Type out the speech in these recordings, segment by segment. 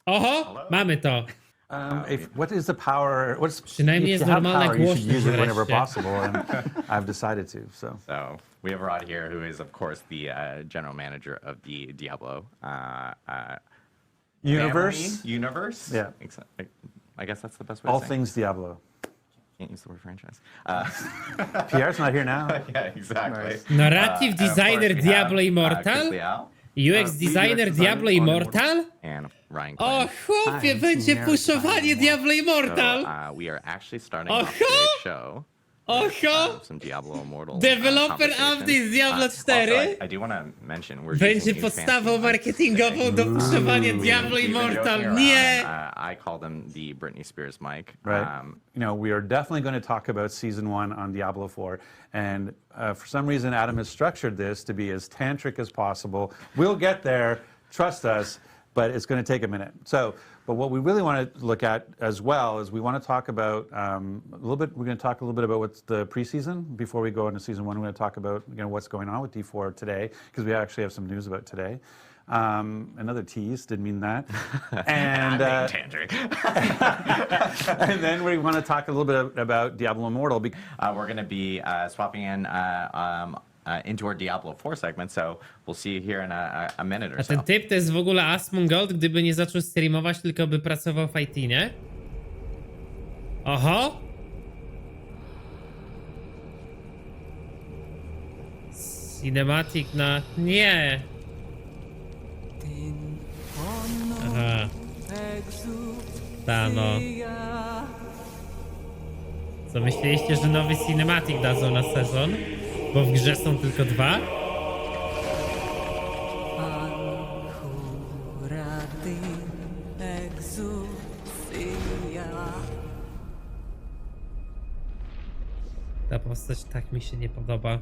Oho, mamy to. What is the power? Przynajmniej If jest you have normalna power, you should głośność use it whenever wreszcie. possible, and I've decided to. So We have Rod here, who is, of course, the general manager of the Diablo universe, Universe? Yeah. I guess that's the best way all to say things Diablo. Can't use the word franchise. Pierre's not here now. Yeah, exactly. Nice. Narrative And of designer course we have, Diablo Immortal? Chrisliao UX designer Diablo Immortal? and Ryan O Quinn. chłopie, będzie puszowanie Diablo Immortal! So, we are actually starting Oh, off today's show. Oho! Some Diablo Immortal. Developer conversations. update Diablo 4. Also, I do want to mention we're Będzie using these podstawą fancy marketingową do puszowania Diablo We've been Immortal. joking Nie! around. I call them the Britney Spears mic. Right. We are definitely going to talk about season 1 on Diablo 4, and for some reason, Adam has structured this to be as tantric as possible. We'll get there, trust us, but it's going to take a minute. But what we really want to look at as well is we want to talk about a little bit. We're going to talk a little bit about what's the preseason before we go into season 1. We're going to talk about what's going on with D4 today, because we actually have some news about today. Another tease, didn't mean that. And Tantric. and then we want to talk a little bit about Diablo Immortal. We're going to be swapping in into our Diablo 4 segment, so we'll see you here in a minute or A so. ten typ to jest w ogóle Asmongold, gdyby nie zaczął streamować, tylko by pracował w IT, nie? Oho! Cinematic na... Nie! Aha. Ta no. Co, myśleliście, że nowy cinematic dadzą na sezon? Bo w grze są tylko 2? Ta postać tak mi się nie podoba.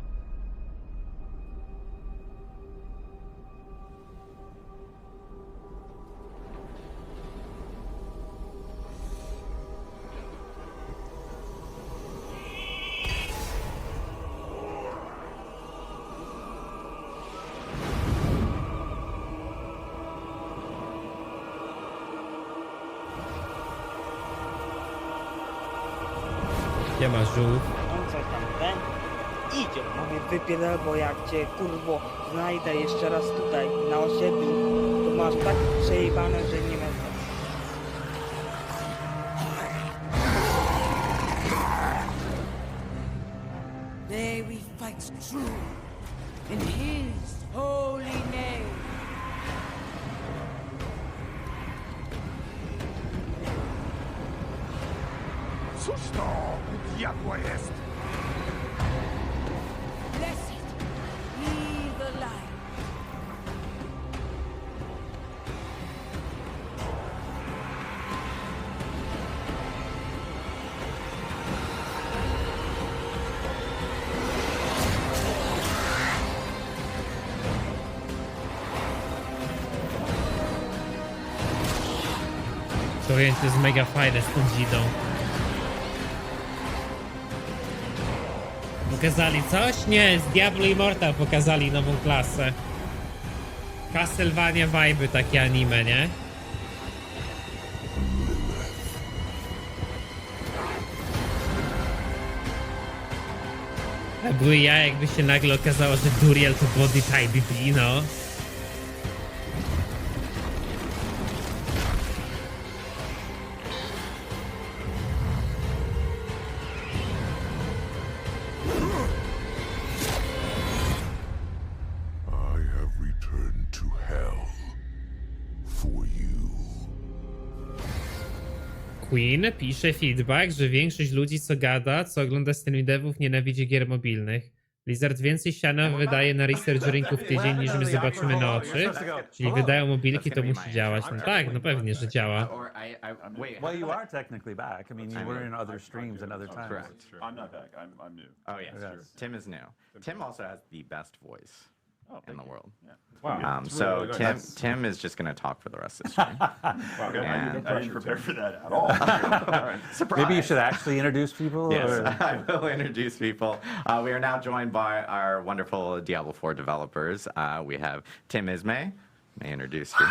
Gdzie ma żółw? On coś tam ten idzie. Mówię, wypierdol, bo jak cię kurwo znajdę jeszcze raz tutaj na osiedlu, to masz tak przejebane, że nie wiem. There we fight true in his holy name. Cóż to u diabła jest? Blessed be the light. To jest mega fajne z tą dzidą. Pokazali coś? Nie, z Diablo Immortal pokazali nową klasę. Castlevania vibe, takie anime, nie? A były ja, jakby się nagle okazało, że Duriel to body type BB, no. I have returned to hell for you. Queen pisze feedback, że większość ludzi co gada, co ogląda streamy devów nienawidzi gier mobilnych. Blizzard więcej siana wydaje na research rynku w tydzień niż my zobaczymy na oczy. Czyli wydają mobilki, to musi działać. No tak, no pewnie, że działa. Well, you are technically back. I mean, you were in other streams and other times. Correct. I'm not back. I'm new. Oh, yes. Yes. Tim is new. Tim also has the best voice in the world. Wow. So Tim is just going to talk for the rest of the stream. Wow, good. And- I didn't prepare for that at all. Surprise. Maybe you should actually introduce people. Yes, Or... I will introduce people. We are now joined by our wonderful Diablo 4 developers. We have Tim Ismay. May I introduce you?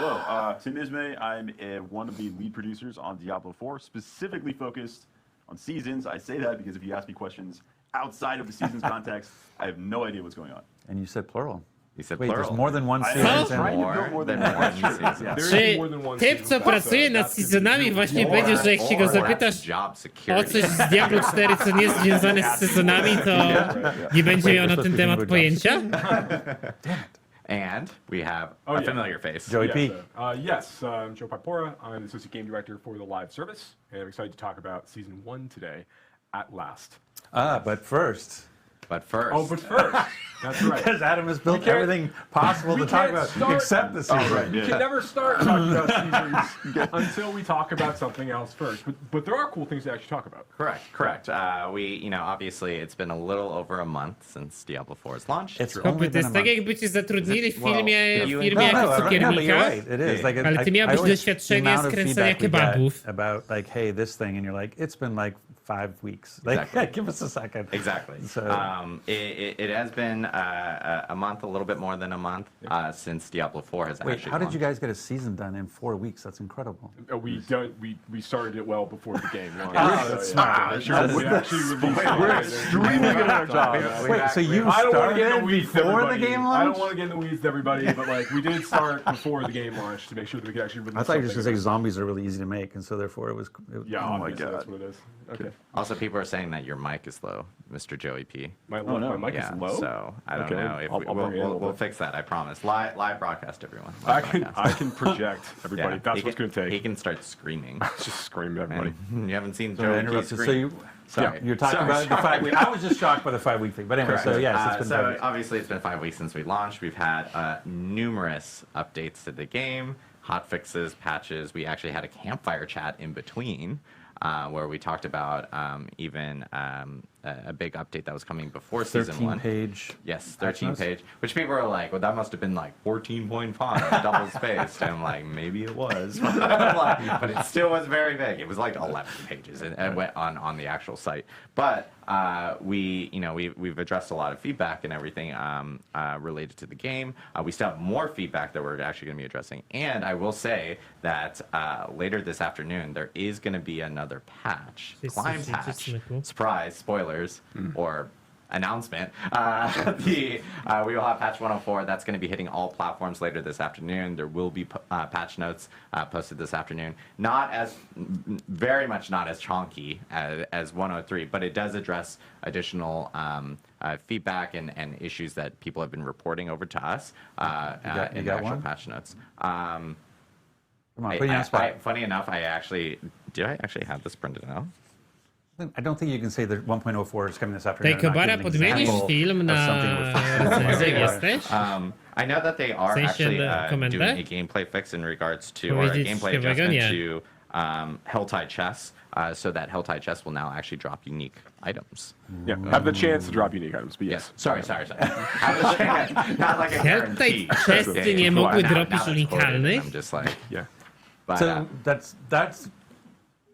Hello, Tim Ismay. I'm one of the lead producers on Diablo IV, specifically focused on seasons. I say that because if you ask me questions outside of the season's context, I have no idea what's going on. And you said plural. He said Wait, plural. there's more than one I season. am and- trying to build more than one season. There is Czy more than one typ, season co pass, pracuje so nad that's the sezonami, właśnie Or- będzie, że jak się go or zapytasz that's job o security. coś z Diablo 4, co nie jest związane z sezonami, to nie będzie miał na ten temat pojęcia? And we have Oh, a yeah. familiar face. Joey P. Yes, I'm Joe Pipora. I'm the Associate Game Director for the live service, and I'm excited to talk about Season 1 today, at last. But first, But first, Oh, but first, that's right. because Adam has built can't- everything possible we to talk can't about start- except the season. right. We can never start talking about seasons until we talk about something else first. But there are cool things to actually talk about. correct. Obviously, it's been a little over a month since Diablo 4's launched. It's Chłopie, only to been a jest tak, month. jakby cię zatrudnili w Well, firmie you- jako No, but you're cukiernika, right. It is. Like, ale ty I miałbyś always- doświadczenie the amount of skręcania feedback we get kebabów. about like, hey, this thing, and you're like, it's been like 5 weeks. Like, Exactly. give us a second. Exactly. So- It has been a month, a little bit more than a month since Diablo 4 has Wait, actually how did you launched. guys get a season done in 4 weeks? That's incredible. We started it well before the game launched. Oh, that's smart. Sure, we actually released it. We're extremely good at our job. Wait, so you I don't want to get in started the weeds, before the everybody. game I launched? don't want to get in the weeds, everybody, but like we did start before the game launched to make sure that we could actually release. I thought you were just something. going to say zombies are really easy to make, and so therefore it was. Yeah, Oh my obviously, God. that's what it is. Okay. Also, people are saying that your mic is low, Mr. Joey P. My no. mic Yeah, is low. so I don't Okay, know if I'll bring it in a little we'll bit. fix that. I promise. Live broadcast, everyone. I Live can broadcast. I can project everybody. Yeah, That's he what's can- going to take. He can start screaming. Just scream at everybody. And you haven't seen So I Joey P interrupted. So scream. you, Sorry. you're talking Sorry, about the 5 week. I was just shocked by the 5 week thing, but anyway. Correct. So yes, it's been 5 weeks. Obviously it's been 5 weeks since we launched. We've had numerous updates to the game, hot fixes, patches. We actually had a campfire chat in between. Where we talked about even a big update that was coming before season 13 1. page. Yes, patch 13 notes? page. Which people are like, well, that must have been like 14.5, double spaced. And I'm like, maybe it was. But it still was very big. It was like 11 pages and went on the actual site. But we've addressed a lot of feedback and everything related to the game. We still have more feedback that we're actually going to be addressing. And I will say that later this afternoon, there is going to be another patch, Jest climb coś patch. smyku. Surprise, spoilers, or announcement. We will have patch 104. That's going to be hitting all platforms later this afternoon. There will be patch notes posted this afternoon. Very much not as chonky as 103, but it does address additional feedback and issues that people have been reporting over to us got in the actual one? patch notes. Come on, put you on the spot. Funny enough, did I actually have this printed out? I don't think you can say that 1.04 is coming this afternoon. Tej Kobara, podmienisz film na recenzję, jesteś? I know that they are W sensie actually komendę? doing a gameplay fix in regards to, or a Powiedzieć gameplay ciekawego? adjustment Nie. to Helltide Chess, so that Helltide Chess will now actually drop unique items. Yeah, have the chance to drop unique items, but yes. Sorry. Have a chance, not like a guarantee. Helltide Chessy nie mogły Now dropić that's quoted, unikalnych? I'm just like, Yeah. but, So that's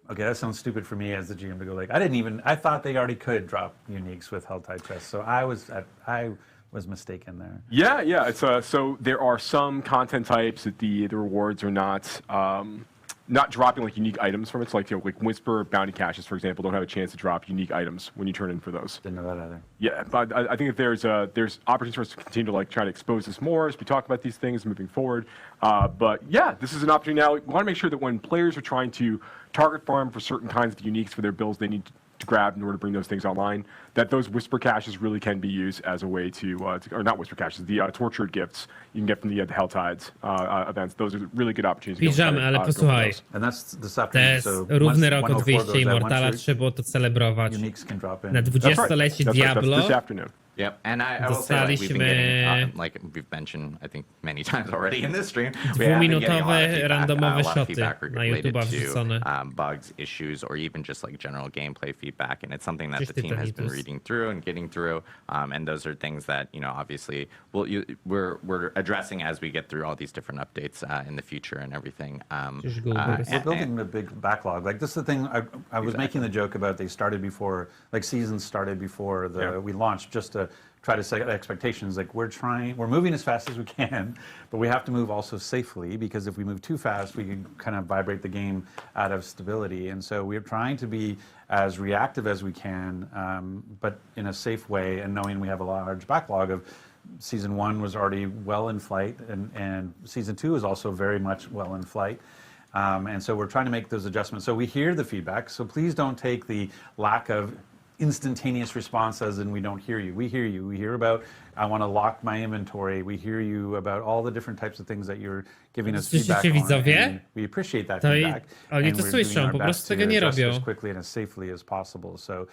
okay. That sounds stupid for me as the GM to go like, I thought they already could drop uniques with Helltide Chess, so I was mistaken there. Yeah. It's so there are some content types that the rewards are not dropping like unique items from it. So like like Whisper bounty caches, for example, don't have a chance to drop unique items when you turn in for those. Didn't know that either. Yeah, but I think that there's opportunities for us to continue to like try to expose this more as we talk about these things moving forward. But yeah, this is an opportunity now. We want to make sure that when players are trying to target farm for certain kinds of uniques for their builds they need to grab in order to bring those things online, that those Whisper caches really can be used as a way to or not Whisper caches, the tortured gifts you can get from the Helltides events. Those are really good opportunities. to go Piżamy, try to, ale go for posłuchaj. those. And that's this To afternoon. jest So równy once rok od 104 wyjścia goes out, Immortala, once trzeba było to celebrować. uniques can drop in. Na That's right. 20-lecie That's right. That's Diablo. this afternoon. Yep, and I will say, like, we've been Dostaliśmy- getting, like we've mentioned, I think many times already in this stream, we have been getting a lot of Dwuminutowe, feedback, randomowe a lot of shoty feedback na related YouTube'a to wrzucone. bugs, issues, or even just like general gameplay feedback, and it's something that Just the team has been Titanitos. reading through and getting through, and those are things that obviously we're addressing as we get through all these different updates in the future and everything. We're building a big backlog. Like this is the thing I was making the joke about. They started before, like seasons started before we launched. Just to to try to set expectations. Like we're moving as fast as we can, but we have to move also safely, because if we move too fast, we can kind of vibrate the game out of stability. And so we're trying to be as reactive as we can, but in a safe way, and knowing we have a large backlog of season 1 was already well in flight, and season 2 is also very much well in flight. And so we're trying to make those adjustments. So we hear the feedback, so please don't take the lack of instantaneous response as in we don't hear you. We hear you. We hear about, I want to lock my inventory. We hear you about all the different types of things that you're giving us feedback on. And we appreciate that feedback. Oni to słyszą, po prostu tego nie robią. As quickly and as safely as possible. So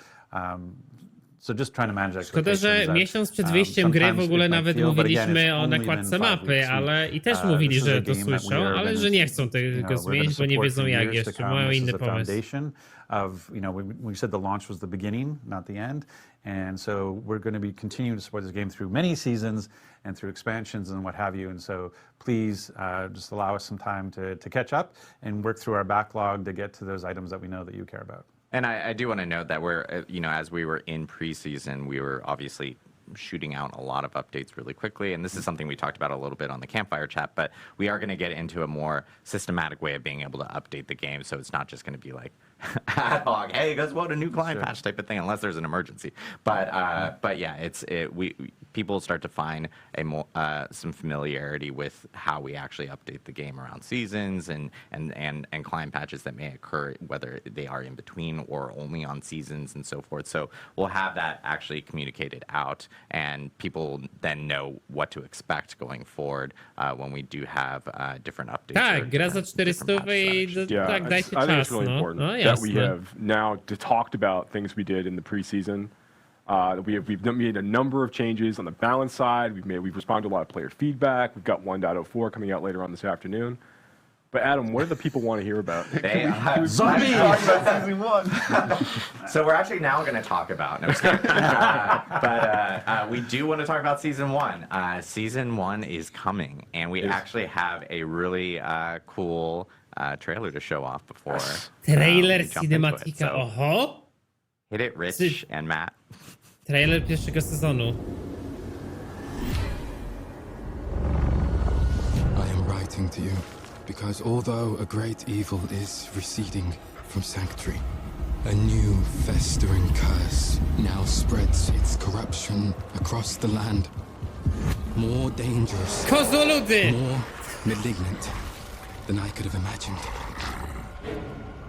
just trying to manage Szkoda, że miesiąc przed wyjściem gry w ogóle nawet mówiliśmy o nakładce mapy, ale i też mówili, że to słyszą, ale że nie chcą tego zmienić, bo nie wiedzą jak jeszcze, mają inny pomysł. We said the launch was the beginning, not the end, and so we're going to be continuing to support this game through many seasons and through expansions and what have you. And so please just allow us some time to catch up and work through our backlog to get to those items that we know that you care about. And I do want to note that we're, as we were in preseason, we were obviously shooting out a lot of updates really quickly. And this is something we talked about a little bit on the campfire chat, but we are going to get into a more systematic way of being able to update the game. So it's not just going to be like ad hoc, hey, guess what, a new client patch type of thing, unless there's an emergency. But yeah, people start to find some familiarity with how we actually update the game around seasons and client patches that may occur, whether they are in between or only on seasons and so forth. So we'll have that actually communicated out, and people then know what to expect going forward when we do have different updates. Tak, gra za 400 i tak, dajcie czas, I think it's really important that we have now talked about things we did in the preseason. We've made a number of changes on the balance side. We've responded to a lot of player feedback. We've got 1.04 coming out later on this afternoon. But Adam, what do the people want to hear about? Zombies! Season 1. So we're actually now going to talk about. No, but we do want to talk about season 1. Season 1 is coming, and we actually have a really cool trailer to show off before. Trailer cinematica, so oho! Hit it, Rich and Matt. Trailer pierwszego sezonu. I am writing to you because although a great evil is receding from Sanctuary, a new festering curse now spreads its corruption across the land. More dangerous, Kozoludy! more malignant than I could have imagined.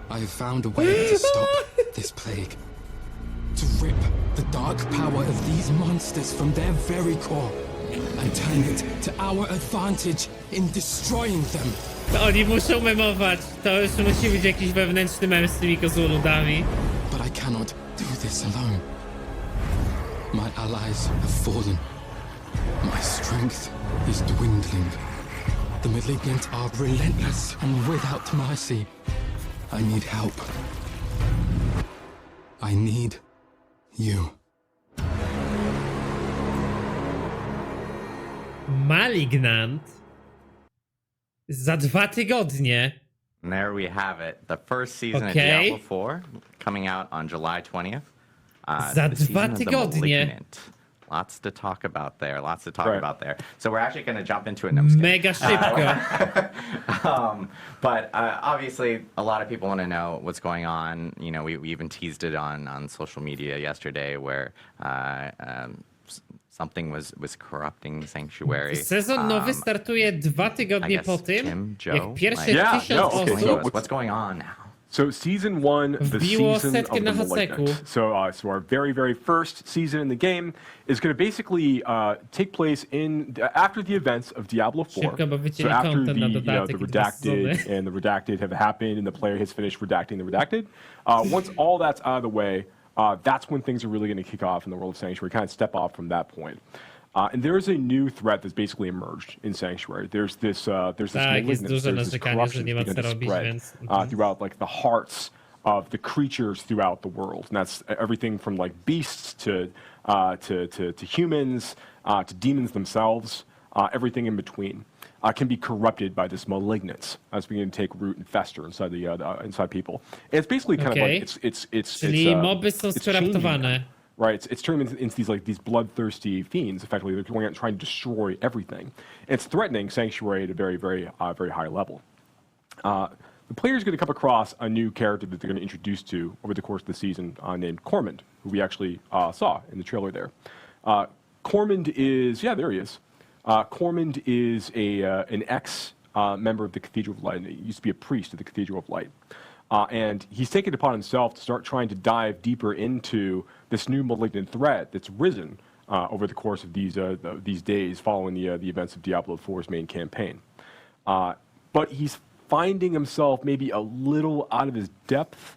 I have found a way to stop this plague. To rip the dark power of these monsters from their very core and turn it to our advantage in destroying them. To oni muszą memować. To już musi być jakiś wewnętrzny mem z tymi kozoludami. But I cannot do this alone. My allies have fallen. My strength is dwindling. The malignant are relentless and without mercy. I need help. I need you. Malignant. Za 2 tygodnie. And there we have it. The first season of Diablo IV coming out on July 20th. Za the season 2 of the tygodnie. Malignant. Lots to talk about there. Lots to talk about there. So we're actually going to jump into it. No, I'm just kidding. Mega szybko. But obviously, a lot of people want to know what's going on. You know, we even teased it on social media yesterday, where something was corrupting Sanctuary. Sezon nowy startuje 2 tygodnie po tym, jak pierwsze 1000 osób... What's going on now? So season 1, the Wbiło season of setkę the na haseku. Malignant. So our very first season in the game is going to basically take place after the events of Diablo IV. Szybko, bo So wycięli after content na the dodatek i 2 redacted sezony. and the redacted have happened and the player has finished redacting the redacted, once all that's out of the way, that's when things are really going to kick off in the world of Sanctuary, kind of step off from that point. And there's a new threat that's basically emerged in Sanctuary. There's this malignance, jest duże there's this narzekanie, że corruption nie ma beginning co to robić, spread więc... throughout like the hearts of the creatures throughout the world. And that's everything from like beasts to humans, to demons themselves, everything in between. Can be corrupted by this malignance as beginning to take root and fester inside inside people. And it's basically kind of like it's Czyli moby są it's changing skoruptowane. them. right? It's turning into these bloodthirsty fiends. Effectively, they're going out and trying to destroy everything. And it's threatening Sanctuary at a very, very, very high level. The player is going to come across a new character that they're going to introduce to over the course of the season named Cormond, who we actually saw in the trailer there. Cormond is, there he is. Cormond is an ex-member of the Cathedral of Light. He used to be a priest of the Cathedral of Light. And he's taken it upon himself to start trying to dive deeper into this new malignant threat that's risen over the course of these days following the events of Diablo IV's main campaign. But he's finding himself maybe a little out of his depth.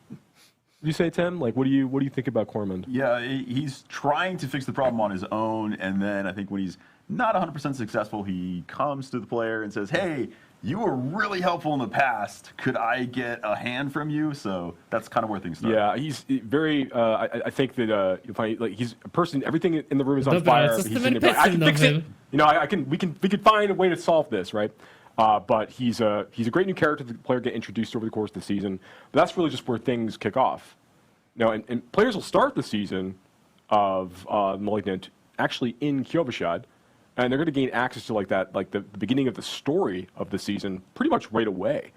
You say, Tim? Like, what do you think about Cormond? Yeah, he's trying to fix the problem on his own, and then I think when he's not 100% successful, he comes to the player and says, "Hey, you were really helpful in the past. Could I get a hand from you?" So that's kind of where things start. Yeah, he's very. I think that you'll find like he's a person. Everything in the room is on fire. But he's gonna be like, I can fix it. You know, we can find a way to solve this, right? But he's a great new character that the player get introduced over the course of the season. But that's really just where things kick off. Now, and players will start the season of Malignant actually in Kyovashad, and they're going to gain access to like the beginning of the story of the season pretty much right away.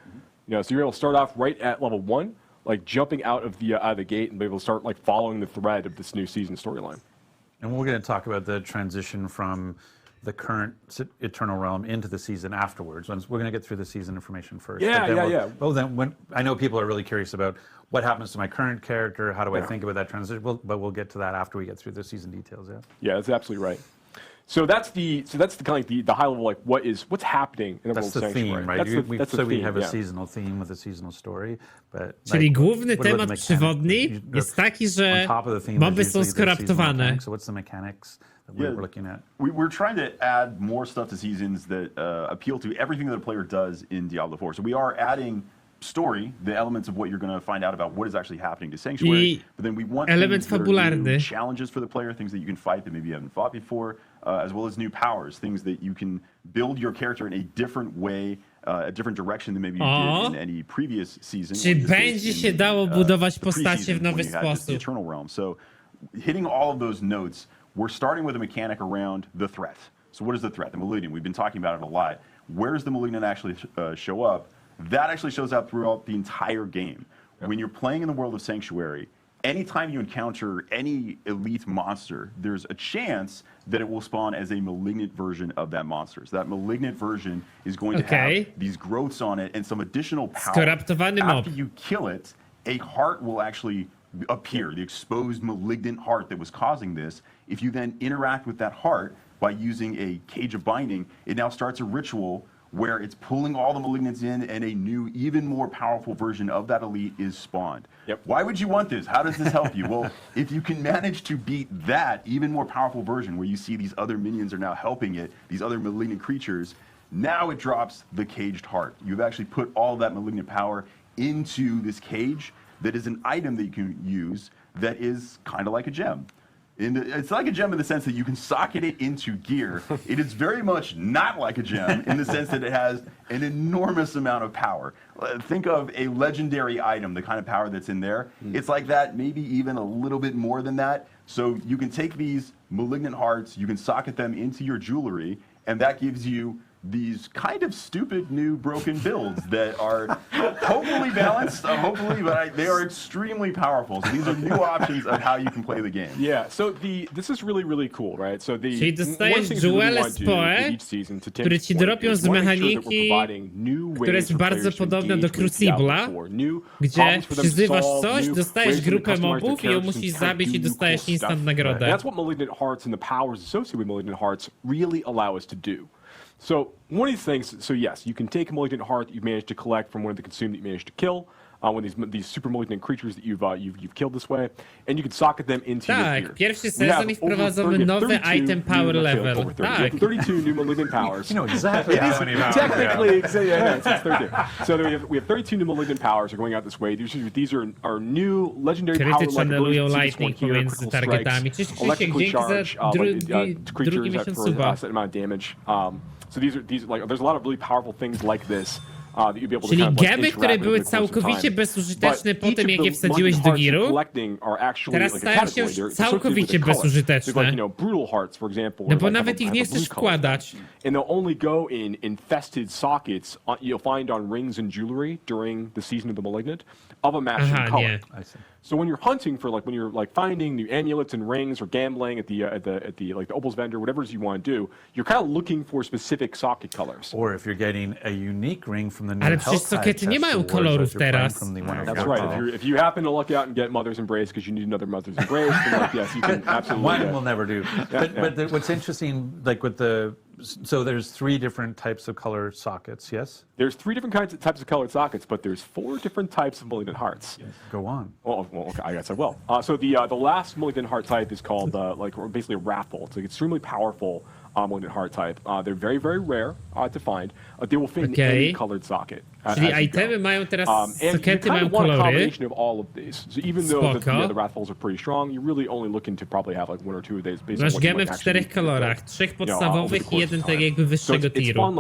You know, so you're able to start off right at level 1, like jumping out of the gate and be able to start like following the thread of this new season storyline. And we're going to talk about the transition from the current Eternal Realm into the season afterwards. We're going to get through the season information first. Yeah. Well, then I know people are really curious about what happens to my current character. How do I think about that transition? But we'll get to that after we get through the season details. Yeah. That's absolutely right. So that's the kind of like the high level, like what's happening in the world of Sanctuary. Theme, right? We have a seasonal theme with a seasonal story, but Czyli główny temat przewodni jest taki, że moby są skoraptowane. So what's the mechanics that we're looking at? We're trying to add more stuff to seasons that appeal to everything that a player does in Diablo IV. So we are adding story, the elements of what you're going to find out about what is actually happening to Sanctuary, but then we want element fabularny, challenges for the player, things that you can fight that maybe you haven't fought before, as well as new powers, things that you can build your character in a different way, a different direction than maybe you did in any previous season. Czy będzie się dało budować postacie w nowy sposób? Eternal Realm. So hitting all of those notes, we're starting with a mechanic around the threat. So what is the threat? The Malignant. We've been talking about it a lot. Where does the Malignant actually show up? That actually shows up throughout the entire game. When you're playing in the world of Sanctuary, anytime you encounter any elite monster, there's a chance that it will spawn as a malignant version of that monster. So that malignant version is going to have these growths on it and some additional power. After you kill it, a heart will actually appear, the exposed malignant heart that was causing this. If you then interact with that heart by using a cage of binding, it now starts a ritual where it's pulling all the malignants in and a new, even more powerful version of that elite is spawned. Why would you want this? How does this help you? Well, if you can manage to beat that even more powerful version where you see these other minions are now helping it, these other malignant creatures, now it drops the caged heart. You've actually put all of that malignant power into this cage that is an item that you can use that is kind of like a gem. It's like a gem in the sense that you can socket it into gear. It is very much not like a gem in the sense that it has an enormous amount of power. Think of a legendary item, the kind of power that's in there. It's like that, maybe even a little bit more than that. So you can take these malignant hearts, you can socket them into your jewelry, and that gives you these kind of stupid new broken builds that are hopefully balanced, but they are extremely powerful. So these are new options of how you can play the game. Yeah, so this is really, really cool, right? So Czyli dostajesz jewele spoe, które ci dropią z mechaniki, która jest bardzo podobna do Crucibla, gdzie przyzywasz coś, dostajesz grupę mobów i ją musisz zabić i dostajesz instant nagrodę. That's what Malignant Hearts and the powers associated with Malignant Hearts really allow us to do. So one of these things, so yes, you can take a malignant heart that you've managed to collect from one of the consumed that you managed to kill, one of these super malignant creatures that you've killed this way, and you can socket them into your gear. Pierwszy sezon i wprowadzamy nowy item power level. Tak. 32 new malignant powers. You know exactly how many powers. Technically, it's 32. So we have 32 new malignant powers are going out this way. These are new legendary power channelują lightning pomiędzy targetami. Cześć Krzysiek, dzięki za drugi miesiąc suba. Set amount of damage. So these are like there's a lot of really powerful things like this that you'd be able to Czyli kind of, like, gemy, które interact były with over the course of całkowicie time. bezużyteczne But po tym, each jak je of the wsadziłeś London do hearts you're giru, collecting are actually teraz like a stają się category. już They're associated całkowicie with a color. bezużyteczne. So like, brutal hearts, for example, No are bo like nawet ich have nie a blue chcesz color. wkładać. And they'll only go in infested sockets you'll find on rings and jewelry during the season of the Malignant of a matching Aha, color. nie. I see. So when you're hunting for when you're finding new amulets and rings or gambling at the like the opals vendor, whatever it is you want to do, you're kind of looking for specific socket colors. Or if you're getting a unique ring from the new Ale przecież health tide sokety nie test mają awards kolorów that you're playing teraz. from the one of That's your right. call. If you happen to luck out and get Mother's Embrace because you need another Mother's Embrace, then yes, you can absolutely. One will never do. But what's interesting, like with so there's 3 different types of color sockets, yes? There's 3 different types of colored sockets, but there's 4 different types of Malignant hearts. Go on. Well, okay, I guess I will. So the last Malignant heart type is called basically a raffle. It's an extremely powerful Malignant heart type. They're very, very rare to find. They will fit in any colored socket. Czyli itemy mają teraz, And you sokety kind mają of want a kolory. combination of all of these. So even though Spoko. the raffles are pretty strong, you're really only looking to probably have like 1 or 2 of these. Based on Masz what you gemy might w actually 4 need to kolorach, do, 3 over the podstawowych i course of 1 tak time. jakby So wyższego it's tiru. fun,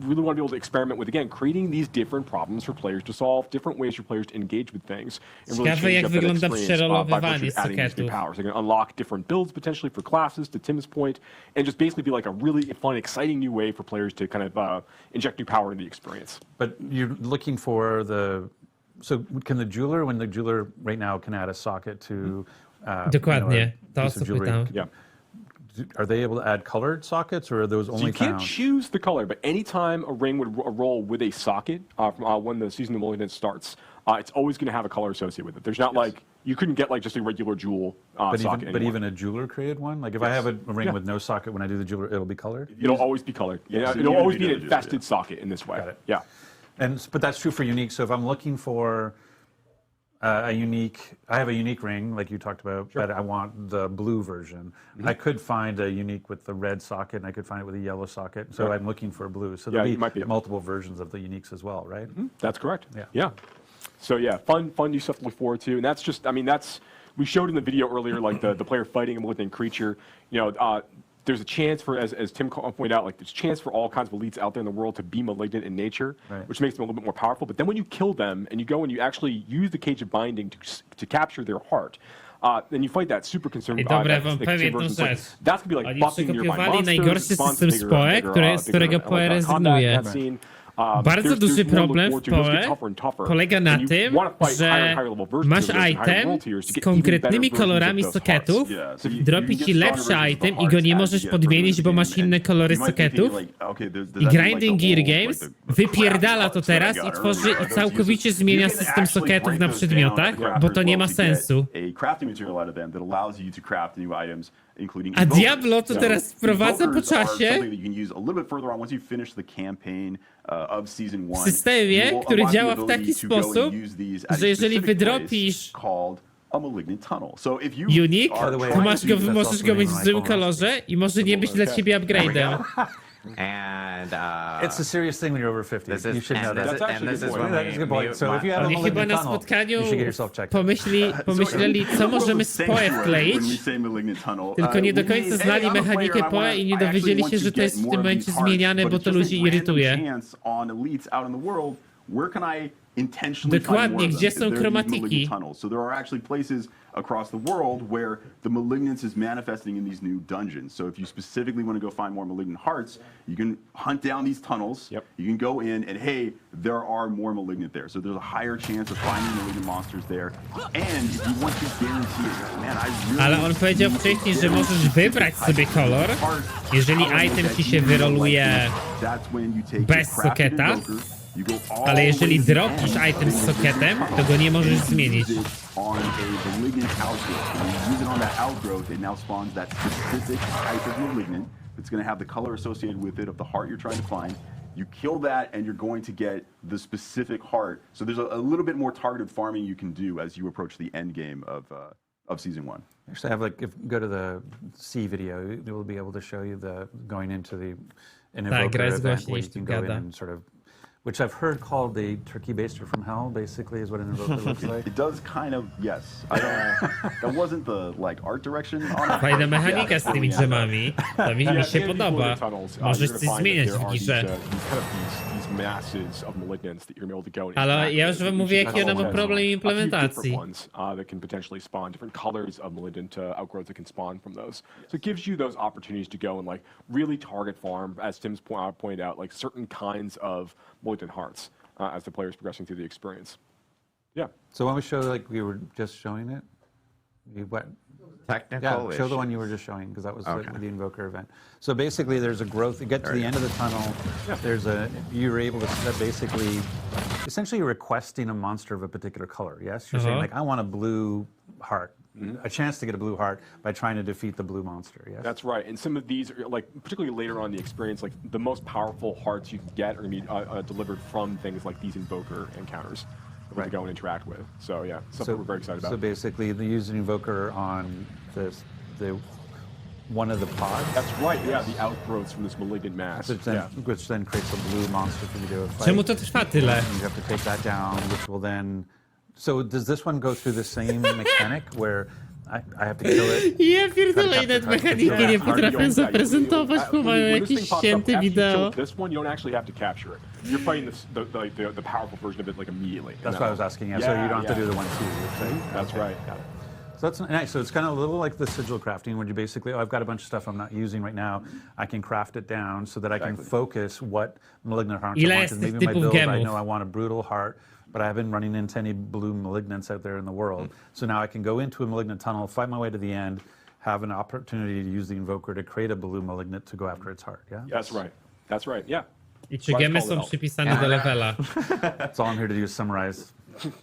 really want to be able to experiment with, again, creating these different problems for players to solve, different ways for players to engage with things, and really Ciekawe, change jak up that wygląda experience by przerolowywanie virtue of adding these new soketów. powers. They're going to unlock different builds potentially for classes, to Tim's point, and just basically be like a really fun, exciting new way for players to kind of inject new power into the experience. But you're looking for so can the jeweler right now can add a socket to Dokładnie, to piece co of jewelry. pytałem. Yeah. Are they able to add colored sockets, or are those So only you can't found? choose the color, but anytime a ring would roll with a socket when the season of Malignant starts, it's always going to have a color associated with it. There's not like you couldn't get like just a regular jewel socket. But even a jeweler created one. Like if I have a ring with no socket, when I do the jeweler, it'll be colored. It'll always be colored. Yeah, so it'll you always do be an the infested socket in this way. Got it. Yeah. But that's true for unique. So if I'm looking for I have a unique ring, like you talked about, but I want the blue version. I could find a unique with the red socket, and I could find it with a yellow socket. So I'm looking for blue. So there'll you might be able to. multiple versions of the uniques as well, right? That's correct. Yeah. Yeah. So yeah, fun new stuff to look forward to, and that's just, we showed in the video earlier, like the player fighting a malignant creature. There's a chance for, as Tim pointed out, like there's a chance for all kinds of elites out there in the world to be malignant in nature, Right. which makes them a little bit more powerful. But then when you kill them and you go and you actually use the Cage of Binding to capture their heart, then you fight that super concerned. I dobra, wam powiem jedną rzecz. That's gonna be like Oni buffing nearby przykopiowali monsters, najgorszy spawns system bigger, społek, z którego PoE rezygnuje. Bardzo duży problem w PoE polega na tym, że masz item z konkretnymi kolorami soketów, dropi ci lepszy item i go nie możesz podmienić, bo masz inne kolory soketów. I Grinding Gear Games wypierdala to teraz i tworzy i całkowicie zmienia system soketów na przedmiotach, bo to nie ma sensu. A Diablo to teraz wprowadza po czasie w systemie, który działa w taki sposób, że jeżeli wydropisz Unique, to możesz go mieć w złym kolorze i może nie być dla ciebie upgrade'em. And It's a serious thing when you're over 50. This is- You should know and that. this is- and this is when That is a good point. So if you have a Oni chyba malignant na tunnel, spotkaniu you should get yourself checked. pomyśleli, co możemy z PoE wkleić, tylko nie do końca znali mechanikę PoE i nie dowiedzieli się, że to jest w tym momencie zmieniane, bo to ludzi irytuje. Dokładnie, gdzie są chromatiki? So there are actually places across the world where the malignance is manifesting in these new dungeons. So if you specifically want to go find more malignant hearts, you can hunt down these tunnels. Yep. You can go in and hey, there are more malignant there. So there's a higher chance of finding malignant monsters there. And if you want to guarantee it, man, I really. Ale on powiedział wcześniej, że możesz wybrać sobie kolor, jeżeli item ci się wyroluje bez soketa. Ale jeżeli dropisz item z sokietem, to go nie możesz zmienić. You kill that and you're going to get the specific heart. So there's a little bit more targeted farming you can do as you approach the end game of season 1. Actually, go to the C video. It will be able to show you going into the gra Invoker jest event głośniej, where you can go in gada. and sort of, which I've heard called the turkey baster from hell, basically, is what an Invoker looks like. It does kind of, yes. That wasn't the art direction on it. Fajna mechanika z tymi drzemami. To mi się podoba. Możesz coś zmieniać w grze. masses of malignants that you're gonna be able to go and Ale interact ja już with. wam Each mówię, has jaki ona ma a problem few implementacji. different ones that can potentially spawn different colors of malignant outgrowths that can spawn from those. So it gives you those opportunities to go and like really target farm, as Tim's pointed out, like certain kinds of malignant hearts as the player's progressing through the experience. Yeah. So when we show, like we were just showing it, you went. Technical Yeah, show the one issues. you were just showing, because that was Okay. the Invoker event. So basically, there's a growth. You get to the end of the tunnel. You're able to basically, essentially, you're requesting a monster of a particular color. Yes, you're saying like, I want a blue heart, a chance to get a blue heart by trying to defeat the blue monster. Yes, That's right. And some of these, are, like particularly later on in the experience, like the most powerful hearts you can get are going to be delivered from things like these Invoker encounters. To go and interact with. So yeah, something we're very excited about. So basically, they use an Invoker on the one of the pods. That's right. Yeah, the outgrowths from this malignant mass. Which then creates a blue monster for you to fight. Czemu to trwa tyle? And you have to take that down, which will then. So does this one go through the same mechanic where I have to kill it? Ja pierdolę, nawet mechaniki nie potrafię zaprezentować, bo mają When this jakieś thing pops up, ścięte after you kill wideo. this one, you don't actually have to capture it. You're fighting the powerful version of it like immediately. That's what I was asking. Yeah, so you don't have to do the 1-2. That's right. Got it. So that's nice. So it's kind of a little like the sigil crafting, where you basically, I've got a bunch of stuff I'm not using right now. I can craft it down so that I can focus what malignant hearts I Ile want. jest 'Cause tych maybe my typów build, I gemów? know I want a brutal heart, but I haven't running into any blue malignants out there in the world. So now I can go into a malignant tunnel, fight my way to the end, have an opportunity to use the Invoker to create a blue malignant to go after its heart. Yeah. That's right. That's right. Yeah. I czy gemy są przypisane do levela? That's all I'm here to do is summarize.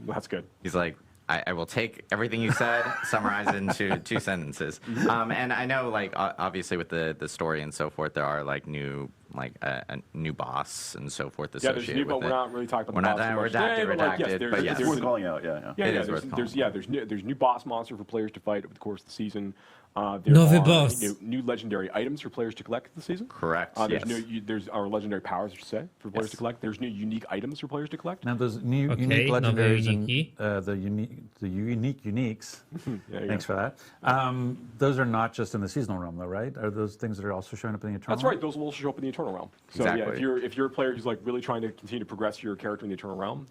That's good. He's like, I will take everything you said, summarize it into 2 sentences. And I know, like, obviously with the story and so forth, there are like new, like a new boss and so forth associated there's new, but with we're it. not really talking about We're the not boss so much redacted, today, but, like, yes, but yes. It's worth calling out. Yeah. It is worth calling. There's new boss monster for players to fight over the course of the season. Nowy boss. New legendary items for players to collect this season. Correct. There's yes. there's our legendary powers, I should say, for players to collect. There's new unique items for players to collect. Now those new Okay, unique nowe legendaries uniki. and the unique uniques. Yeah, Thanks for that. Those are not just in the seasonal realm, though, right? Are those things that are also showing up in the eternal? That's right. Those will also show up in the Eternal Realm. So yeah, Exactly. if you're a player who's like really trying to continue to progress your character in the Eternal Realm,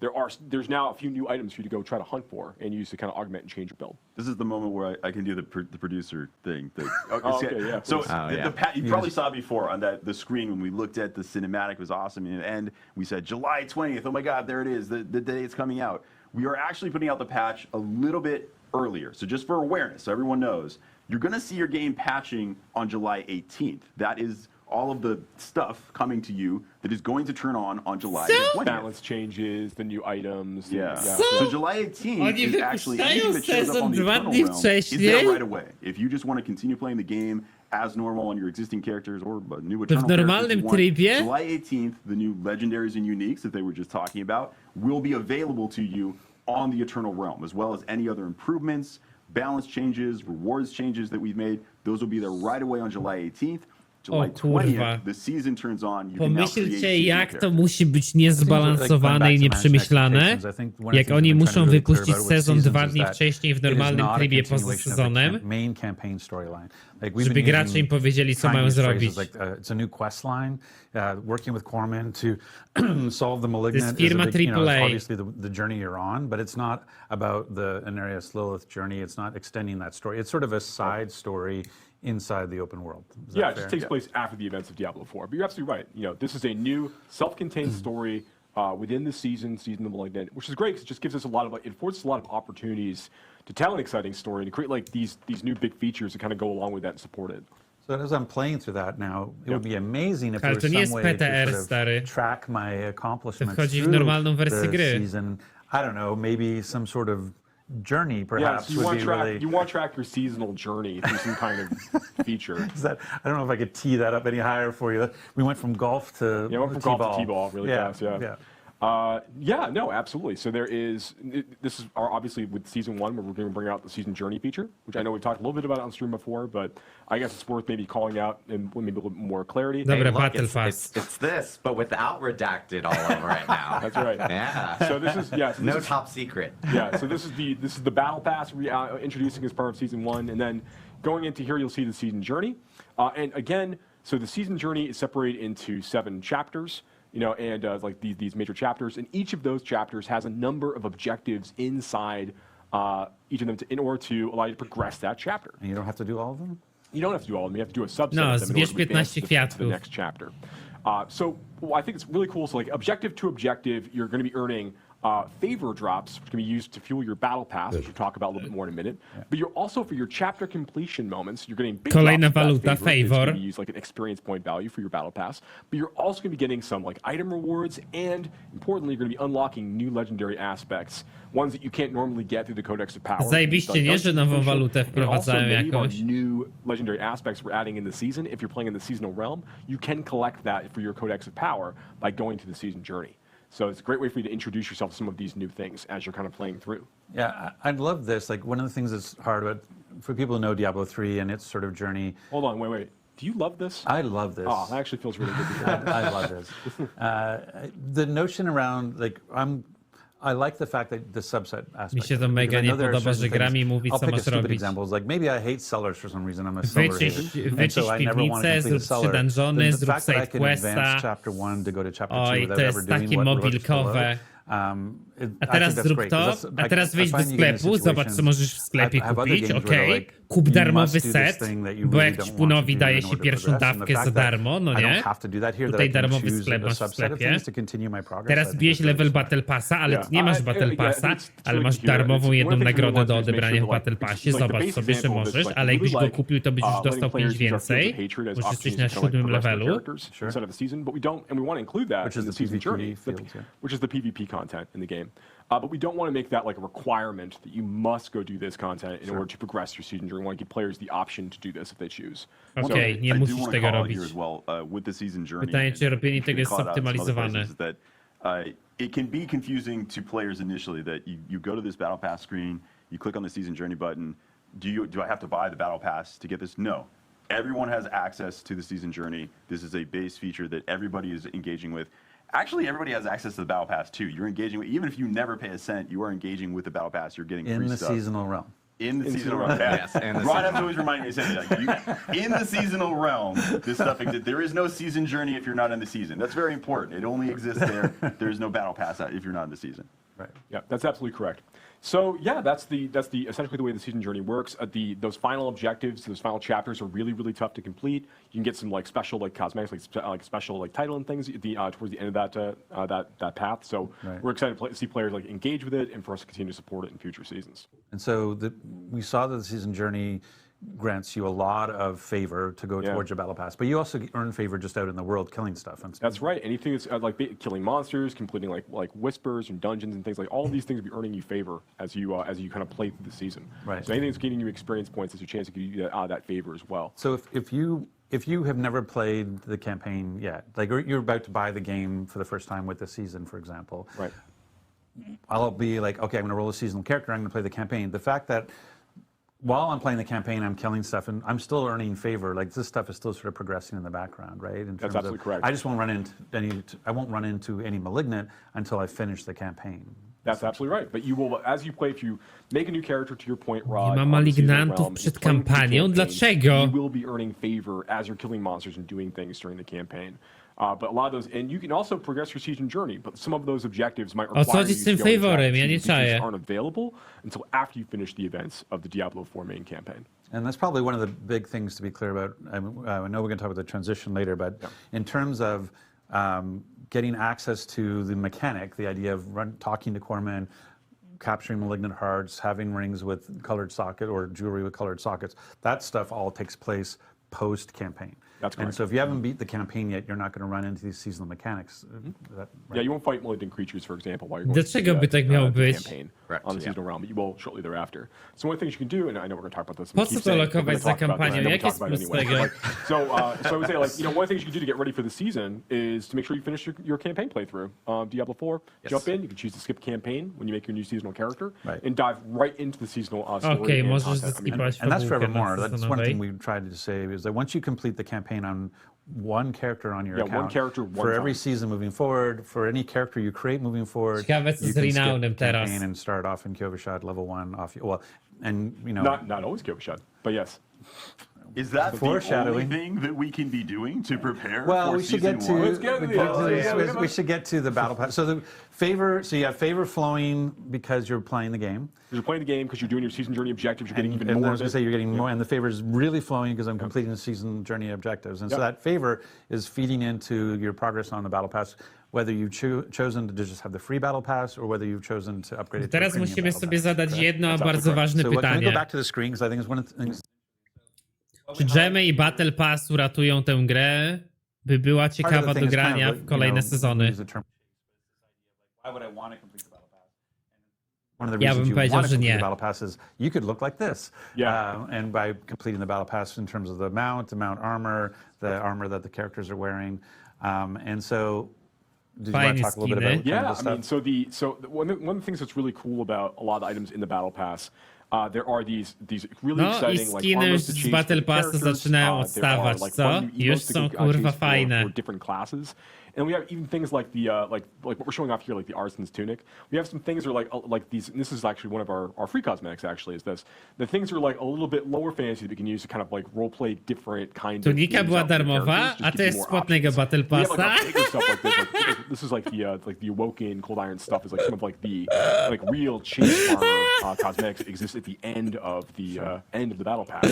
there's now a few new items for you to go try to hunt for and use to kind of augment and change your build. This is the moment where I can do the producer thing. Okay, yeah. So please. you probably saw before on the screen when we looked at the cinematic, it was awesome, and we said July 20th. Oh my God, there it is, the day it's coming out. We are actually putting out the patch a little bit earlier. So just for awareness, so everyone knows, you're going to see your game patching on July 18th. That is all of the stuff coming to you that is going to turn on July 20th. Balance changes, the new items. Yeah. Yeah. So July 18th is actually anything that shows up on the Eternal Realm is there right away. If you just want to continue playing the game as normal on your existing characters or new Eternal normalnym trybie? July 18th, the new legendaries and uniques that they were just talking about will be available to you on the Eternal Realm, as well as any other improvements, balance changes, rewards changes that we've made. Those will be there right away on July 18th. July 20th, the season turns on. You can now create Pomyślcie, jak to characters. musi być niezbalansowane i nieprzemyślane, jak oni muszą wypuścić sezon 2 dni wcześniej w normalnym trybie poza sezonem, żeby gracze im powiedzieli, co mają zrobić. It's a new quest line. Working with Corman to solve the malignant. To jest firma AAA. Obviously the journey you're on, but it's not about the Anarius Lilith journey. It's not extending that story. It's sort of a side story inside the open world. Yeah, it just takes place after the events of Diablo IV. But you're absolutely right. You know, this is a new self-contained story within the season of the Malignant, which is great because it just gives us it affords us a lot of opportunities to tell an exciting story and to create like these new big features that kind of go along with that and support it. So as I'm playing through that now, it would be amazing if there Ale was to nie some jest way PTR, to stary. track my accomplishments To wchodzi w through normalną wersję the gry. season. I don't know, maybe some sort of journey perhaps you would want be to track really... you want to track your seasonal journey through some kind of feature. Is that, I don't know if I could tee that up any higher for you. We went from golf to Yeah, went from golf to t-ball really fast. Yeah, no, absolutely. So this is obviously with season 1, where we're going to bring out the season journey feature, which I know we've talked a little bit about on stream before, but I guess it's worth maybe calling out and maybe a little bit more clarity. Dobra, look, battle it's fast. this, but without redacted all over it now. That's right. Yeah. So this is no top secret. Yeah. So this is the battle pass introducing as part of season 1, and then going into here you'll see the season journey, and again, so the season journey is separated into 7 chapters. and like these major chapters. And each of those chapters has a number of objectives inside each of them in order to allow you to progress that chapter. And you don't have to do all of them? You don't have to do all of them. You have to do a subset No, of them in order zbierz to advance 15 to the kwiatków. next chapter. So I think it's really cool. So like objective to objective, you're going to be earning favor drops, which can be used to fuel your battle pass, which we'll talk about a little bit more in a minute. But you're also, for your chapter completion moments, you're getting big Kolejna drops of that waluta, favor. It's favor. going to use like an experience point value for your battle pass. But you're also going to be getting some like item rewards, and importantly, you're going to be unlocking new legendary aspects, ones that you can't normally get through the Codex of Power. Zajebiście, nie, że nową walutę And also wprowadzają many of our jakoś. new legendary aspects we're adding in the season. If you're playing in the seasonal realm, you can collect that for your Codex of Power by going to the season journey. So it's a great way for you to introduce yourself to some of these new things as you're kind of playing through. Yeah, I love this. Like, one of the things that's hard about, for people who know Diablo 3 and its sort of journey. Hold on, wait. Do you love this? I love this. Oh, that actually feels really good to hear. I love this. The notion around, like, I like the fact that the subset aspect. Mi się to mega nie podoba, że gra mi mówi, I'll co pick a masz stupid robić. examples. Like, maybe I hate sellers for some reason. I'm a seller hater. And Wyczyść so I never want to piwnicę, complete a zrób 3 seller. dungeony, The zrób fact that I side can advance questa. chapter 1 to go to chapter 2 Oj, without to ever jest doing takie what lurks below. mobilkowe. I A teraz think that's zrób great, to, 'cause a teraz I wejdź do find you get in sklepu, zobacz co situations- możesz w sklepie I have other kupić, games where okej, like, kup you darmowy must do this set, thing that you bo really jak don't ci want punowi to do daje in się order to pierwszą progress. And the dawkę za fact that darmo, no I don't nie? have to do that here, that Tutaj I can darmowy choose sklep a masz w subset of sklepie. things to continue my progress. Teraz I think bierz that's level very smart. Battle Passa, ale Yeah, ty nie masz I- Battle yeah, Passa, it's ale really masz cute. It's darmową one jedną of the things we nagrodę want do to make sure odebrania w that, like, Battle Passie. like the Zobacz basic sobie, że example of this, możesz, like, ale we jakbyś go like, kupił, to byś już letting dostał players 5 use our fields więcej, of hatred as bo już jesteś opportunities na to, like, 7 progress their levelu. characters instead of the season, but we don't, and we want to include that Which in is the the season PvP journey, fields, yeah. which is the PvP content in the game. But we don't want to make that like a requirement that you must go do this content in order to progress your season journey. We want to give players the option to do this if they choose. Okej, nie I do musisz want to tego call out robić. here as well with the season journey. Pytanie, czy robienie and tego you jest call it out in some other zoptymalizowane. places, that it can be confusing to players initially that you go to this battle pass screen, you click on the season journey button. Do I have to buy the battle pass to get this? No. Everyone has access to the season journey. This is a base feature that everybody is engaging with. Actually, everybody has access to the battle pass too. You're engaging with, even if you never pay a cent, you are engaging with the battle pass. You're getting In free the stuff. seasonal realm. In the seasonal realm. Yes, in the Ron has to always remind me, in the seasonal realm, this stuff exists. There is no season journey if you're not in the season. That's very important. It only exists there. There's no battle pass if you're not in the season. Right. Yeah, that's absolutely correct. So yeah, that's the essentially the way the season journey works. Those final objectives, those final chapters are really tough to complete. You can get some like special like cosmetics, like special like title and things towards the end of that path. So we're excited to see players like engage with it and for us to continue to support it in future seasons. And so we saw that the season journey grants you a lot of favor to go towards your battle pass, but you also earn favor just out in the world killing stuff. And that's right. Anything that's like killing monsters, completing like whispers and dungeons and things like all of these things will be earning you favor as you kind of play through the season. Right. So anything that's getting you experience points is your chance to give you that favor as well. So if you have never played the campaign yet, like you're about to buy the game for the first time with the season, for example, right? I'll be like, okay, I'm going to roll a seasonal character. I'm going to play the campaign. The fact that while I'm playing the campaign, I'm killing stuff, and I'm still earning favor. Like this stuff is still sort of progressing in the background, right? In That's terms absolutely of, correct. I just won't run into any malignant until I finish the campaign. That's absolutely right. But you will, as you play, if you make a new character, to your point, Rod, Nie ma on the seasonal malignantów realm, przed you're playing through the kampanią. campaign, Dlaczego? You will be earning favor as you're killing monsters and doing things during the campaign. But a lot of those, and you can also progress your season journey, but some of those objectives might O co require chodzi you z to tym go into favorem? that Ja nie season. Features czaję. aren't available until after you finish the events of the Diablo IV main campaign. And that's probably one of the big things to be clear about. I know we're going to talk about the transition later, but in terms of getting access to the mechanic, the idea of talking to Corman, capturing malignant hearts, having rings with colored socket or jewelry with colored sockets, that stuff all takes place post-campaign. That's correct. And so if you haven't beat the campaign yet, you're not going to run into these seasonal mechanics. Yeah, you won't fight malignant creatures, for example, while you're going Dlaczego through by tak miało the być? campaign Correct, on the yeah. seasonal realm, but you will shortly thereafter. So one of the things you can do, and I know we're going to talk about this. Po co to lokować za kampanią? Jak jest plus tego? So I would say, like, one of the things you can do to get ready for the season is to make sure you finish your campaign playthrough. Diablo 4, jump in. You can choose to skip campaign when you make your new seasonal character, and dive right into the seasonal story. Okej, and możesz content. zeskipować And that's fabułkę forevermore. na That's one thing sezonowej. we tried to say is that once you complete the campaign on one character on your Yeah, account, one character, one for every time. season moving forward, for any character you create moving forward, Ciekawe, co you z can skip Renaunem the campaign teraz. and start off in Kyovushad level 1 off. Well, and you know, Not always Kyovushad, but yes. Is that the Foreshadowing. only thing that we can be doing to prepare Well, for we should season get to one? we should get to the battle pass. So the favor. So you have favor flowing because you're playing the game. You're playing the game because you're doing your season journey objectives. You're getting even And more. I was going to say you're getting more, and the favor is really flowing because I'm completing the season journey objectives. And so that favor is feeding into your progress on the battle pass, whether you've chosen to just have the free battle pass or whether you've chosen to upgrade it to Teraz the premium musimy battle sobie pass. zadać jedno That's bardzo correct. ważne So can we go pytanie. back to the screen because I think it's one of the things. Czy Dżemy i Battle Pass uratują tę grę, by była Part of the ciekawa thing do is kind of grania like, w kolejne sezony? use the term- Why would I want to complete the battle pass? One of the Ja reasons bym you powiedział, want to że complete nie. the battle pass is you could look like this. Yeah. And by completing the battle pass in terms of the mount armor, the armor that the characters are wearing, and so. Did you want Fajnie to talk a little bit skiny. about kind Yeah, of the I mean, stuff? one of the things that's really cool about a lot of the items in the battle pass, there are these really No i exciting like skiny armors to z change Battle for the Passa characters. zaczynają There are, odstawać, like, co? fun new Już emotes to są go- kurwa chase fajne. for different classes. And we have even things like the like what we're showing off here, like the artisan's tunic. We have some things that are like these. And this is actually one of our free cosmetics. Actually, is this the things are like a little bit lower fantasy that we can use to kind of like role play different kinds of. Tunika themes była out for the darmowa, characters, just a give to you jest more z płatnego options. Battle We have, like, Passa. our bigger stuff like this. This is like the Awoken Cold Iron stuff is like some of like the like real chase armor cosmetics that exist at the end of the battle pass.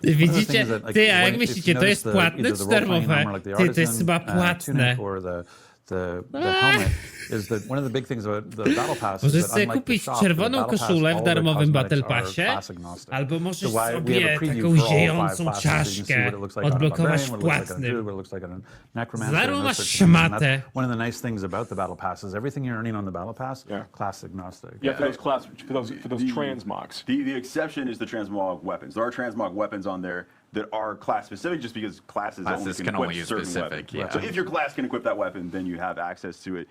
Widzicie? Ty, a jak myślicie, to jest płatne czy darmowe? Ty, to jest chyba płatne. The helmet is that one of the big things about the battle pass is Możesz that sobie unlike the kupić shop, czerwoną the battle pass, koszulę w all the darmowym cosmetics Battle are Passie, class agnostic. albo możesz So why- we have a sobie preview taką for all ziejącą 5 classes, so you can see czaszkę what it looks like on a odblokować barbarian, w what it looks like on a druid, płatnym. what it looks like on a necromancer, Zaru and masz those sorts of things. And szmatę. that's one of the nice things about the battle pass is everything you're earning on the battle pass, Yeah. class agnostic. Yeah, for those transmogs. The exception is the transmog weapons. There are transmog weapons on there that are class specific, just because classes Classes can equip only use certain specific, weapons. yeah. So if your class can equip that weapon, then you have access to it.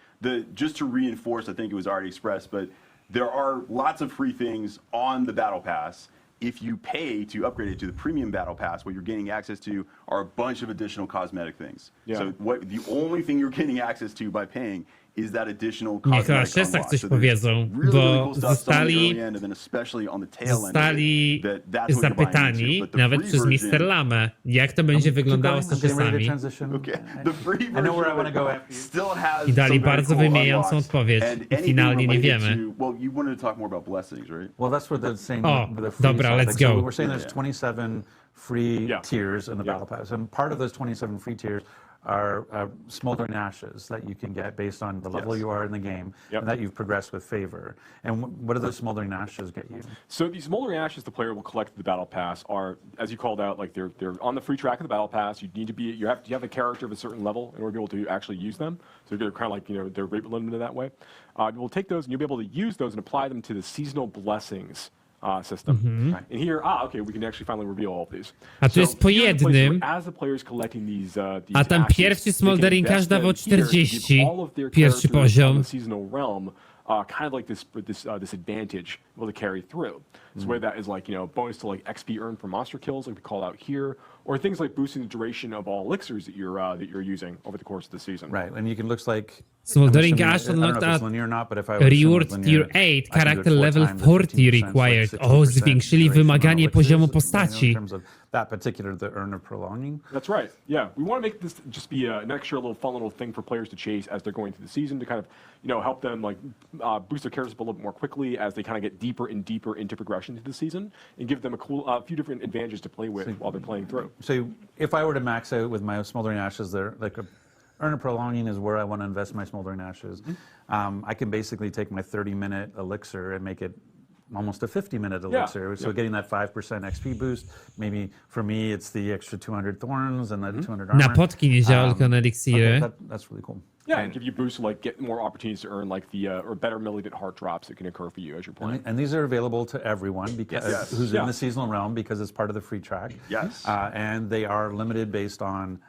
Just to reinforce, I think it was already expressed, but there are lots of free things on the battle pass. If you pay to upgrade it to the premium battle pass, what you're gaining access to are a bunch of additional cosmetic things. Yeah. So the only thing you're getting access to by paying is that additional Niech cosmetic aż jest tak unlock. coś So there's powiedzą, really bo cool stuff, some on the zostali, early end, and then especially on the tail end of zostali it, that's what you're buying zapytani, into. But the nawet free przez version- Mr. Lamę, jak to będzie wyglądało z I'm getting ready to czasami. transition. Okay. The free I know where I want to go version after you. still has I dali some very bardzo cool wymijającą unlocks. odpowiedź. And I anything finalnie nie related wiemy. to- Well, you wanted to talk more about blessings, right? Well, that's what they're saying. Oh, the free dobra, stuff. let's So go. we're saying there's 27 free Yeah. tiers in the Yeah. battle pass, and part of those 27 free tiers are smoldering ashes that you can get based on the level Yes. you are in the game Yep. and that you've progressed with favor. And what do those smoldering ashes get you? So these smoldering ashes the player will collect at the battle pass are, as you called out, like they're on the free track of the battle pass. You need to be you have a character of a certain level in order to be able to actually use them. So they're kind of like they're rate limited that way. We'll take those and you'll be able to use those and apply them to the seasonal blessings system. And here, okay, we can actually finally reveal all of these. A tu jest po here in the place jednym, where as the player's collecting these a tam ashes, pierwszy they can smoldering invest każdy dawał them here to give 40, all of their pierwszy characters poziom. on the seasonal realm kind of like this advantage able to carry through. So whether that is like bonus to like XP earned from monster kills, like we call out here, or things like boosting the duration of all elixirs that you're using over the course of the season. Right, and you can looks like Smoldering I'm assuming- Ash I don't know unlocked if it's at linear or not, but if I would assume Reward it's linear, Tier 8, I can do it character 4 level times at 40 15%, required. like O, 60% zwiększyli duration on wymaganie elixirs, poziomu in postaci. terms of that particular, the Urn of Prolonging. That's right. Yeah, we want to make this just be an extra little fun little thing for players to chase as they're going through the season to kind of help them like boost their characters up a little bit more quickly as they kind of get deeper and deeper into progression to the season and give them a few different advantages to play with while they're playing through. So if I were to max out with my Smoldering Ashes, they're like Urn of Prolonging is where I want to invest my Smoldering Ashes. I can basically take my 30-minute elixir and make it almost a 50-minute elixir. So getting that 5% XP boost, maybe for me it's the extra 200 thorns and the 200 armor. Na potki nie działa, tylko na eliksiry. That's really cool. Yeah, and give you boosts to like get more opportunities to earn like the or better milligant heart drops that can occur for you as you're playing. And these are available to everyone because Yes. who's Yeah. in the seasonal realm because it's part of the free track. Yes. And they are limited based on.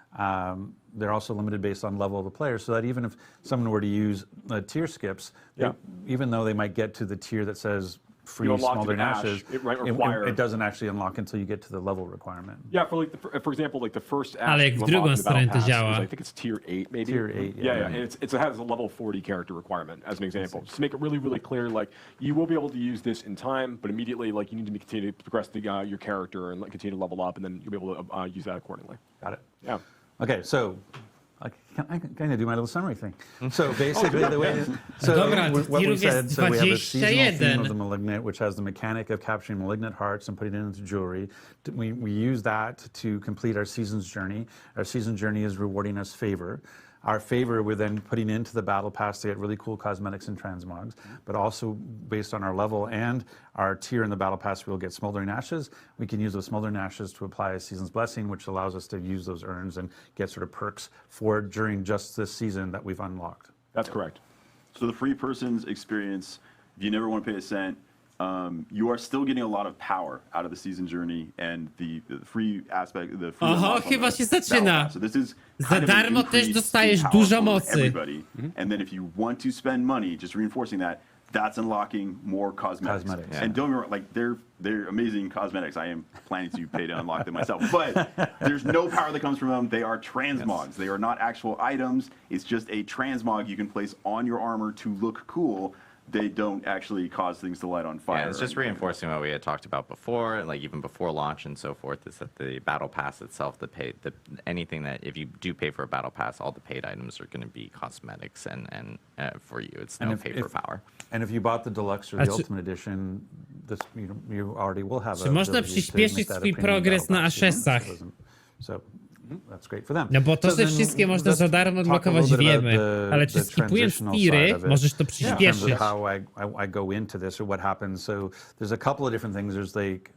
They're also limited based on level of the player, so that even if someone were to use tier skips, Yeah. even though they might get to the tier that says free unlock Smolder an ash, Ashes, it might require. it doesn't actually unlock until you get to the level requirement. Yeah, for example, like the first ash Ale jak you w unlock drugą in the battle stronę to pass is, działa. I think it's tier 8 maybe. Tier 8, yeah. And it has a level 40 character requirement as an example. Just to make it really, really clear, like you will be able to use this in time, but immediately, like you need to continue to progress your character and like, continue to level up, and then you'll be able to use that accordingly. Got it. Yeah. Okay, so I can kind of do my little summary thing. So basically, the way Dobra, what we tirów said, jest so we have a seasonal theme 21. of the malignant, which has the mechanic of capturing malignant hearts and putting it into jewelry. We use that to complete our season's journey. Our season journey is rewarding us favor. Our favor, we're then putting into the battle pass to get really cool cosmetics and transmogs, but also based on our level and our tier in the battle pass, we'll get Smoldering Ashes. We can use those Smoldering Ashes to apply a season's blessing, which allows us to use those urns and get sort of perks for during just this season that we've unlocked. That's correct. So the free person's experience, if you never want to pay a cent, you are still getting a lot of power out of the season journey and the free aspect, the free Oho, unlock on chyba the się battle zaczyna. pass. So this is Za kind of an darmo też increase in dostajesz power dużo for mocy. everybody. And then if you want to spend money, just reinforcing that, that's unlocking more cosmetics. Cosmetics. And don't get me wrong, like they're amazing cosmetics. I am planning to pay to unlock them myself. But there's no power that comes from them. They are transmogs. Yes. They are not actual items. It's just a transmog you can place on your armor to look cool. They don't actually cause things to light on fire. Yeah, it's just reinforcing what we had talked about before, like even before launch and so forth, is that the battle pass itself, anything that if you do pay for a battle pass, all the paid items are going to be cosmetics, and for you, it's no pay for power. And if you bought the deluxe or the ultimate edition, this you already will have. Czy można przyspieszyć swój progres na Ashesach? So that's great for them. No bo to, że wszystkie można za darmo odblokować, wiemy, ale czy skipując tiry, możesz to przyspieszyć. How I go into this or what happens. So there's a couple of different things. There's like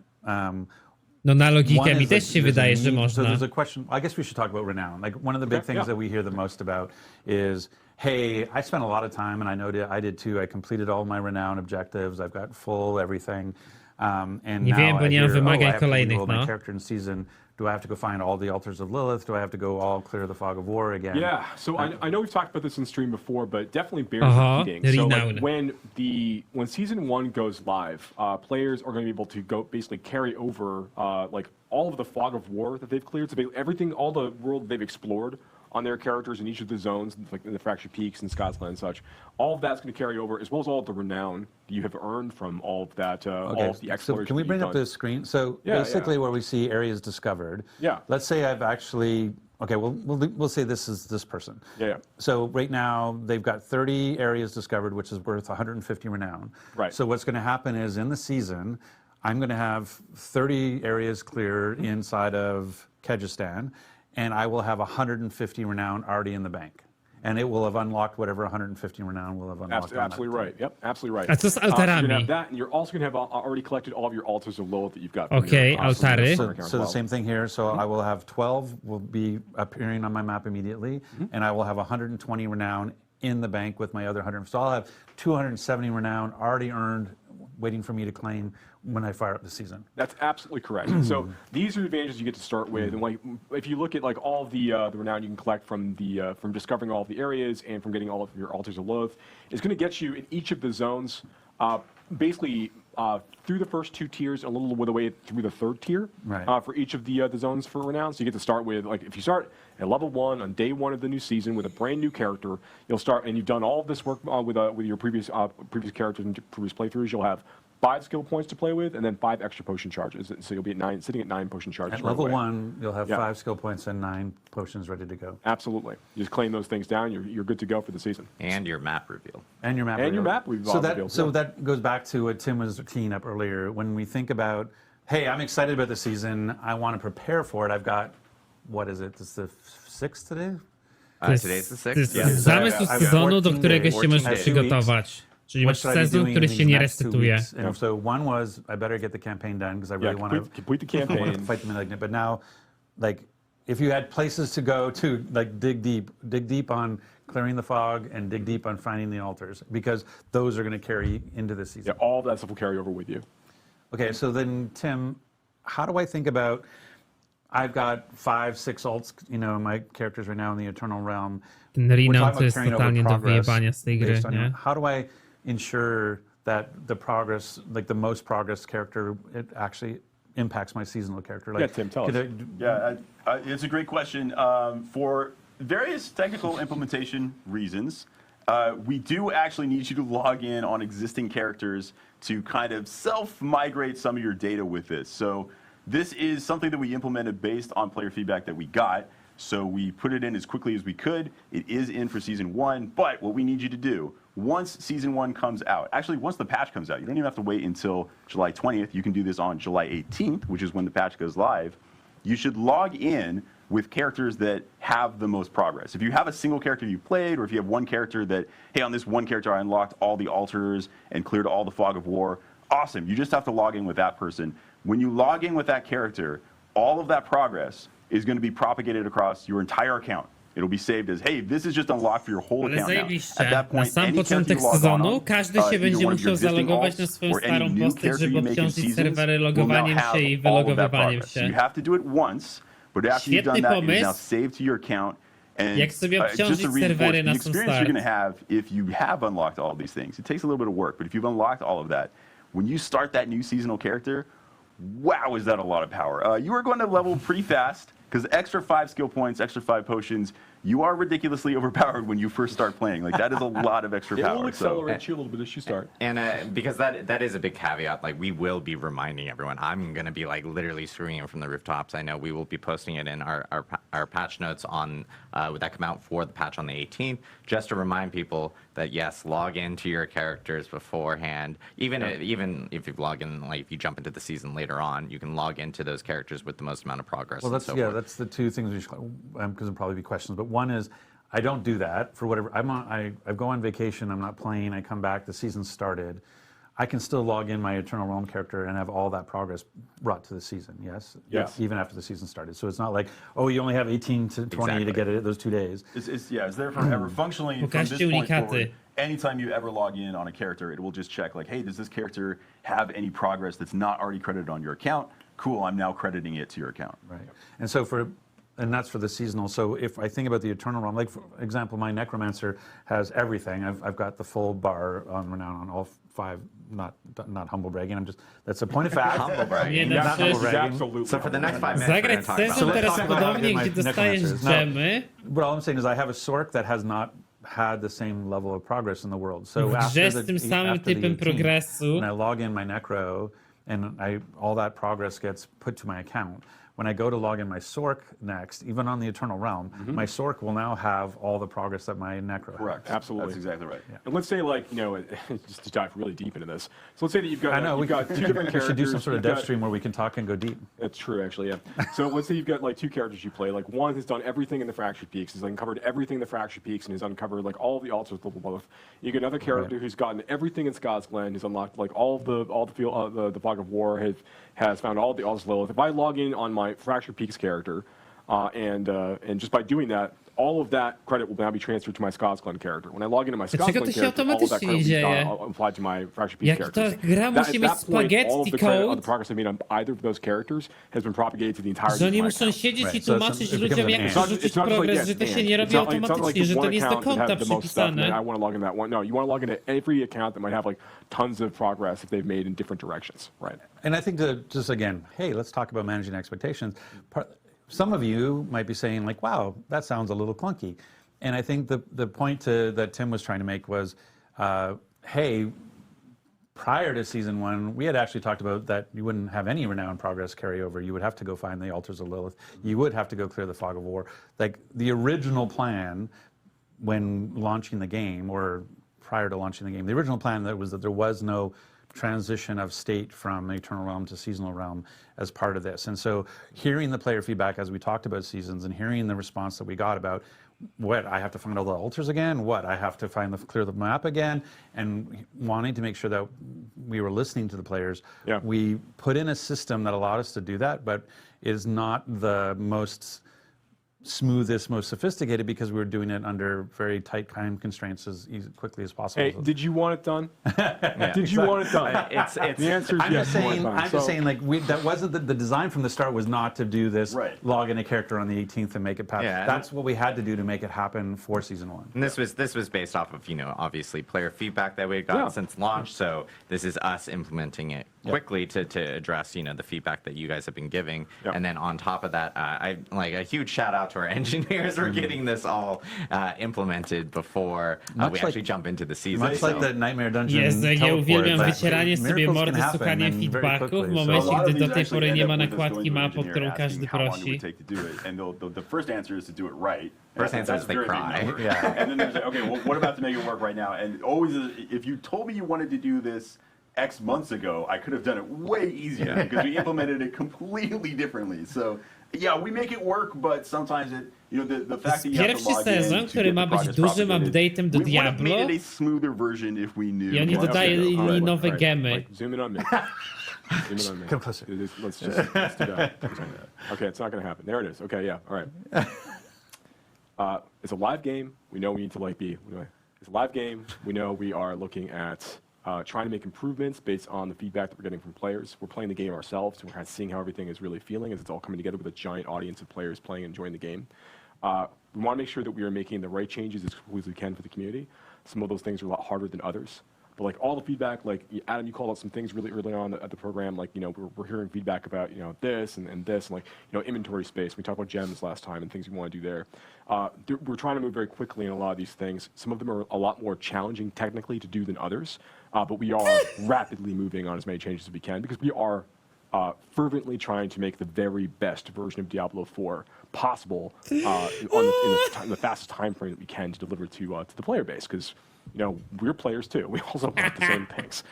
no na logikę mi też się wydaje, że można. So there's a question. I guess we should talk about renown. Like one of the big things that we hear the most about is, hey, I spent a lot of time, and I know I did too. I completed all my renown objectives. I've got full everything. And nie wiem, bo nie mam wymagań I have to kolejnych, reroll no. my character in season. Do I have to go find all the altars of Lilith? Do I have to go all clear the fog of war again? Yeah, so I know we've talked about this in stream before, but it definitely bears repeating. So like, when season 1 goes live, players are going to be able to go basically carry over like all of the fog of war that they've cleared. So everything, all the world they've explored on their characters in each of the zones, like in the Fractured Peaks and Scotsland and such, all of that's going to carry over, as well as all of the renown that you have earned from all of that, all of the exploration. So can we bring up the screen? So basically, where we see areas discovered. Yeah. Let's say I've actually. Okay, we'll say this is this person. Yeah. So right now they've got 30 areas discovered, which is worth 150 renown. Right. So what's going to happen is in the season, I'm going to have 30 areas clear inside of Kyrgyzstan, and I will have 150 renown already in the bank. And it will have unlocked whatever 150 renown will have unlocked. Absolutely right. Yep, absolutely right. A co z altarami? You're gonna have that, and you're also going to have already collected all of your altars of Lilith that you've got. Okay, altary. So the same thing here. So I will have 12 will be appearing on my map immediately, and I will have 120 renown in the bank with my other 100. So I'll have 270 renown already earned, waiting for me to claim when I fire up the season. That's absolutely correct. So these are the advantages you get to start with, and like if you look at like all of the renown you can collect from the from discovering all of the areas and from getting all of your altars of Lilith, it's going to get you in each of the zones, basically through the first 2 tiers, a little the way through the 3rd tier for each of the zones for renown. So you get to start with, like if you start at level 1 on day 1 of the new season with a brand new character, you'll start, and you've done all of this work with your previous characters and previous playthroughs. You'll have 5 skill points to play with, and then 5 extra potion charges. So you'll be at sitting at 9 potion charges. At level 1, you'll have 5 skill points and 9 potions ready to go. Absolutely. You just claim those things down. You're good to go for the season. And your map reveal. And your map. And your map reveal. So that goes back to what Tim was teeing up earlier. When we think about, hey, I'm excited about the season. I want to prepare for it. I've got, what is it? This is the 6th today? Today's the 6th. Zamysł sezonu, do którego się możesz przygotować. Czyli masz sezon, który się nie resetuje. And so one was, I better get the campaign done because I really want to complete the campaign. Fight the malignant. But now, like, if you had places to go to, like, dig deep on clearing the fog and dig deep on finding the altars, because those are going to carry into the season. Yeah, all of that stuff will carry over with you. Okay, so then, Tim, how do I think about, I've got 5, 6 alts, my characters right now in the Eternal Realm. Ten renown to jest totalnie do wyjebania z tej gry, nie? How do I ensure that the progress, like the most progress character, it actually impacts my seasonal character. Like, Yeah, Tim, tell us. Yeah, it's a great question. For various technical implementation reasons, we do actually need you to log in on existing characters to kind of self-migrate some of your data with this. So this is something that we implemented based on player feedback that we got. So we put it in as quickly as we could. It is in for Season 1, but what we need you to do, once Season 1 comes out, actually once the patch comes out, you don't even have to wait until July 20th. You can do this on July 18th, which is when the patch goes live. You should log in with characters that have the most progress. If you have a single character you played, or if you have one character that, hey, on this one character I unlocked all the altars and cleared all the fog of war, awesome. You just have to log in with that person. When you log in with that character, all of that progress is going to be propagated across your entire account. It'll be saved as, hey, this is just unlocked for your whole Ale account now. zajebiście. At that Na point, sam any character początek you log sezonu on, każdy się either będzie one of your musiał existing zalogować na alts swoją or any starą new postać, character żeby you make in obciążyć seasons serwery will now logowaniem have się i all of that wylogowywaniem progress. się. You have to do it once, but after you've done Świetny that, it is now pomysł. saved to your account. And Jak sobie just obciążyć to reinforce serwery the na sam experience start. you're going to have if you have unlocked all these things. It takes a little bit of work, but if you've unlocked all of that, when you start that new seasonal character, wow, is that a lot of power. You are going to level pretty fast, because extra 5 skill points, extra 5 potions, you are ridiculously overpowered when you first start playing. Like, that is a lot of extra It power. will accelerate you a little bit as you start. And because that is a big caveat, like we will be reminding everyone. I'm going to be like literally screaming it from the rooftops. I know we will be posting it in our patch notes on that come out for the patch on the 18th, just to remind people that yes, log into your characters beforehand. Even if you log in, like if you jump into the season later on, you can log into those characters with the most amount of progress. Well, and so yeah, forth. that's the two things we should, because there'll probably be questions. But one is, I don't do that for whatever. I go on vacation. I'm not playing. I come back. The season's started. I can still log in my Eternal Realm character and have all that progress brought to the season. Yes. Yes. Even after the season started. So it's not like, oh, you only have 18 to 20 to get it those 2 days. It's there forever. Functionally, from this Pokażcie point unikaty. forward, anytime you ever log in on a character, it will just check, like, hey, does this character have any progress that's not already credited on your account? Cool, I'm now crediting it to your account. Right. And so and that's for the seasonal. So if I think about the Eternal Realm, like for example, my Necromancer has everything. I've got the full bar on renown on all 5. Not humble bragging. That's a point of fact. Humble bragging. Nie, Not znaczy, humble bragging. Absolutely. So for the next 5 minutes, we're zagrać going to talk about sezon that. teraz talk about podobnie, my gdzie dostajesz necromancers. No. dżemy. But all I'm saying is I have a Sork that has not had the same level of progress in the world. So W grze after z tym samym after the typem 18th, progresu. when I log in my Necro and all that progress gets put to my account. When I go to log in my Sork next, even on the Eternal Realm, my Sork will now have all the progress that my Necro Correct. has. Absolutely. That's exactly right. And let's say, like, just to dive really deep into this. So let's say that you've got, I know, you've got 2 different we characters. should do some sort of You've dev got- stream where we can talk and go deep. That's true, actually, yeah. So let's say you've got like 2 characters you play. Like one has done everything in the Fractured Peaks, has uncovered everything in the Fractured Peaks, and has uncovered like all the altars level both. You get another character who's gotten everything in Scott's Glen, who's unlocked like all the fog of war, has found all the altars Lilith. If I log in on my Fractured Peaks character, and just by doing that, all of that credit will now be transferred to my Scott's Glen character. When I log into my Scott's Dlaczego Glen to się character, all of that automatycznie credit nie will be dzieje? applied to my Fractured Peaks Jak characters. to gra That- musi at mieć that point, all of spaghetti the credit of code, the progress I made on either of those characters has been propagated to the entire że oni my muszą account. siedzieć i Right. So tłumaczyć it ludziom, becomes jak an przerzucić It's not just like, progres, yes, że to się and. nie It's robi not like automatycznie, że just to one nie jest do account that konta have the most stuff, and przypisane. I want to log in that one. No, you want to log into every account that might have like tons of progress if they've made in different directions, right? And I think to just again, hey, let's talk about managing expectations. Some of you might be saying like, wow, that sounds a little clunky. And I think the point that Tim was trying to make was, hey, prior to season 1, we had actually talked about that you wouldn't have any renown progress carryover. You would have to go find the altars of Lilith. You would have to go clear the fog of war. Like the original plan when launching the game, or prior to launching the game, the original plan was that there was no transition of state from Eternal Realm to Seasonal Realm as part of this. And so hearing the player feedback as we talked about seasons and hearing the response that we got about what, I have to find all the altars again, what, I have to clear the map again, and wanting to make sure that we were listening to the players, we put in a system that allowed us to do that, but it is not the most smoothest, most sophisticated because we were doing it under very tight time constraints as quickly as possible. Hey, did you want it done? Did you want it done? It's The answer is I'm yes. just you want saying. it done. I'm just saying. Like that wasn't the design from the start was not to do this. Right. Log in a character on the 18th and make it pass. Yeah, That's what we had to do to make it happen for season 1. And this was based off of obviously player feedback that we got since launch. So this is us implementing it quickly to address the feedback that you guys have been giving. Yep. And then on top of that, I like a huge shout out to our engineers for getting this all implemented before we Much actually like- jump into the season. Much like the Nightmare Dungeon. Jezu, jak ja teleport, uwielbiam but wycieranie sobie miracles mordy, can happen słuchanie and very feedbacków w quickly, so- momencie, A lot of gdy these do tej actually pory end nie up ma with us nakładki going to map, o engineer którą asking każdy how long it prosi. would take to do it, and the first answer is to do it right. First And answer that's is they very big cry. number. Yeah. And then there's okay, well, what about to make it work right now? And always, if you told me you wanted to do this X months ago, I could have done it way easier because we implemented it completely differently. So yeah, we make it work, but sometimes it, the fact that you have to Pierwszy log in sezon, to który get ma the być progress dużym propagated, update'em do we would have Diablo. made it a smoother version if we knew. I oni months dodali ago. Right. nowe gemy. Like, zoom in on me. Zoom in on me. Come closer. Let's do that. Okay, it's not going to happen. There it is. Okay, yeah, all right. It's a live game. We know we need to it's a live game. We know we are looking at trying to make improvements based on the feedback that we're getting from players. We're playing the game ourselves, and we're kind of seeing how everything is really feeling as it's all coming together with a giant audience of players playing and enjoying the game. We want to make sure that we are making the right changes as quickly as we can for the community. Some of those things are a lot harder than others. But like all the feedback, like Adam, you called out some things really early on at the program. Like we're hearing feedback about this and this, and like inventory space. We talked about gems last time and things we want to do there. We're trying to move very quickly in a lot of these things. Some of them are a lot more challenging technically to do than others. But we are rapidly moving on as many changes as we can because we are fervently trying to make the very best version of Diablo 4 possible in the fastest time frame that we can to deliver to the player base. Because we're players too. We also want the same things.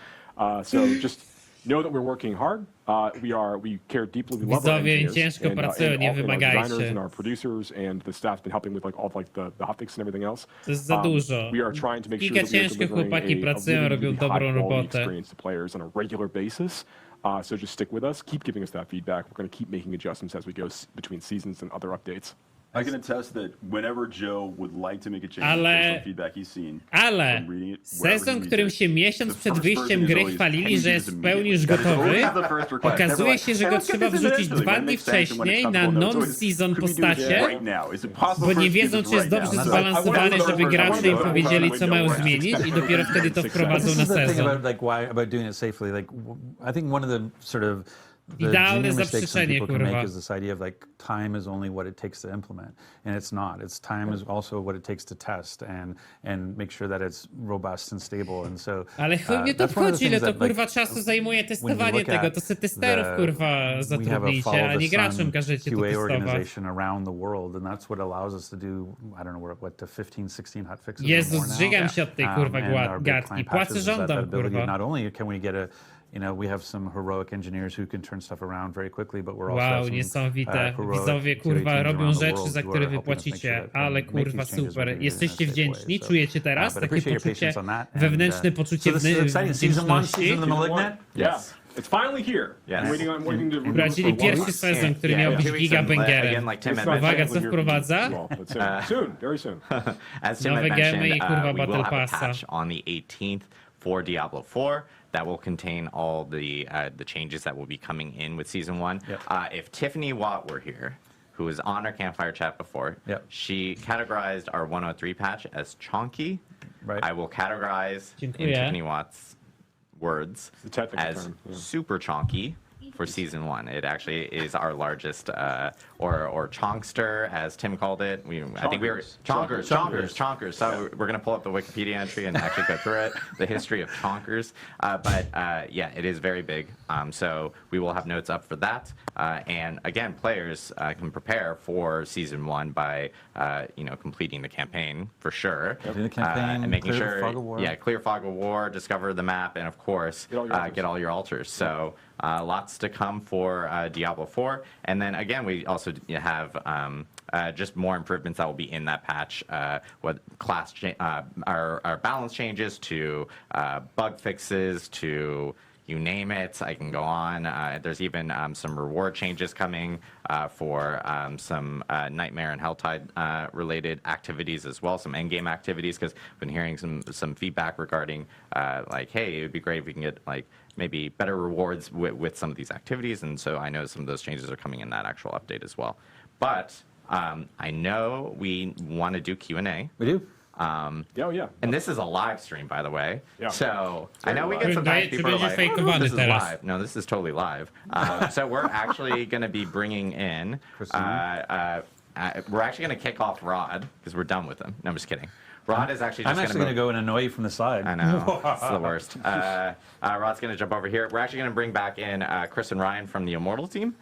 So just know that we're working hard. We care deeply. We love our Widzowie engineers ciężko pracują, nie and our designers wymagajcie. and our producers and the staff been helping with like all like the hotfix and everything else. To jest za dużo. We are trying to make sure Giga that we are ciężko delivering chłopaki a pracują, really, robią really dobrą high-quality robotę. experience to players on a regular basis. So just stick with us. Keep giving us that feedback. We're going to keep making adjustments as we go between seasons and other updates. I can attest that whenever Joe would like to make a change Ale- based on feedback he's seen, Ale from reading it, wherever sezon, he którym reads się it, miesiąc the przed first wyjściem version is gry always, chwalili, "Can you że do jest this w pełni już immediately?" That is gotowy, always the first request. okazuje Never się, że like, go "Hey, let's get trzeba this wrzucić eventually, 2 when it dni makes sense and when it wcześniej comes na to the notes. Always, non-season "Could we do this postacie, right now? Is it possible bo for nie us to do wiedzą, this czy jest right now?" dobrze So, zbalansowane, I wanted żeby to gracze im know powiedzieli, co mają when zmienić i dopiero wtedy to wprowadzą This na is the thing sezon. about doing it safely. Like I think one of the sort of the Idealne junior mistakes some zaprzeczenie, people can kurwa. make is this idea of like time is only what it takes to implement, and it's not. It's time is also what it takes to test and make sure that it's robust and stable. And so, Ale chuj mnie to that's one of the wchodzi, ile things to that, like, kurwa czasu zajmuje when you testowanie look tego, at to se testerów kurwa we have a zatrudnijcie, follow a the nie graczom sun każecie to QA testować. organization around the world, and that's what allows us to do, I don't know, what to 15, 16 hotfixes or Jezus, more now. zżygam się od tej kurwa And our big gadki. client Płacę patches is that żądam, ability. kurwa. Not only can we get we have some heroic engineers who can turn stuff around very quickly, but we're also have Wow, some, niesamowite. heroic Widzowie QA kurwa teams robią around the rzeczy, world za who które are wy helping us make sure płacicie, that when ale we make kurwa these changes, we're super. doing it in a Jesteście safe way. wdzięczni, So, czujecie teraz but takie appreciate your poczucie patience on that. And, wewnętrzne poczucie so this is exciting. Season 1, wdzięczności. Season of the Malignant. Yeah, it's finally here. Yes. I'm waiting to Wprowadzili pierwszy sezon, który miał być 2 weeks in, gigabangerem. again, like Tim It's had not Uwaga, mentioned, co here wprowadza? well, but soon, very soon. as Tim Nowe had gemy mentioned, i kurwa we will Battle have a Passa. patch on the 18th for Diablo 4 that will contain all the changes that will be coming in with Season 1. Yep. If Tiffany Watt were here, who was on our campfire chat before, Yep. she categorized our 103 patch as chonky. Right. I will categorize in Dziękuję. Tiffany Watt's words the technical as term, yeah. super chonky for Season 1. It actually is our largest, or chonkster, as Tim called it. I think we were chonkers. So we're going to pull up the Wikipedia entry and actually go through it, the history of chonkers. But yeah, it is very big. So we will have notes up for that. And again, players can prepare for Season 1 by completing the campaign for sure. Do the campaign, and making clear sure, the fog of war. yeah, clear fog of war, discover the map, and of course, get all your altars. So lots to come for Diablo 4. And then again, we also have just more improvements that will be in that patch. What our balance changes to bug fixes to you name it. I can go on. There's even some reward changes coming for some Nightmare and Helltide related activities as well, some endgame activities, because I've been hearing some feedback regarding like, hey, it would be great if we can get like maybe better rewards with some of these activities, and so I know some of those changes are coming in that actual update as well. But I know we want to do Q&A. We do. Yeah. And this is a live stream, by the way. Yeah. So I know we live. get sometimes people are like, oh, this is teraz. live. No, this is totally live. So we're actually going to be bringing in, we're actually going to kick off Rod, because we're done with him. No, I'm just kidding. Rod is actually just going to go and annoy you from the side. I know. It's the worst. Rod's going to jump over here. We're actually going to bring back in Chris and Ryan from the Immortal team.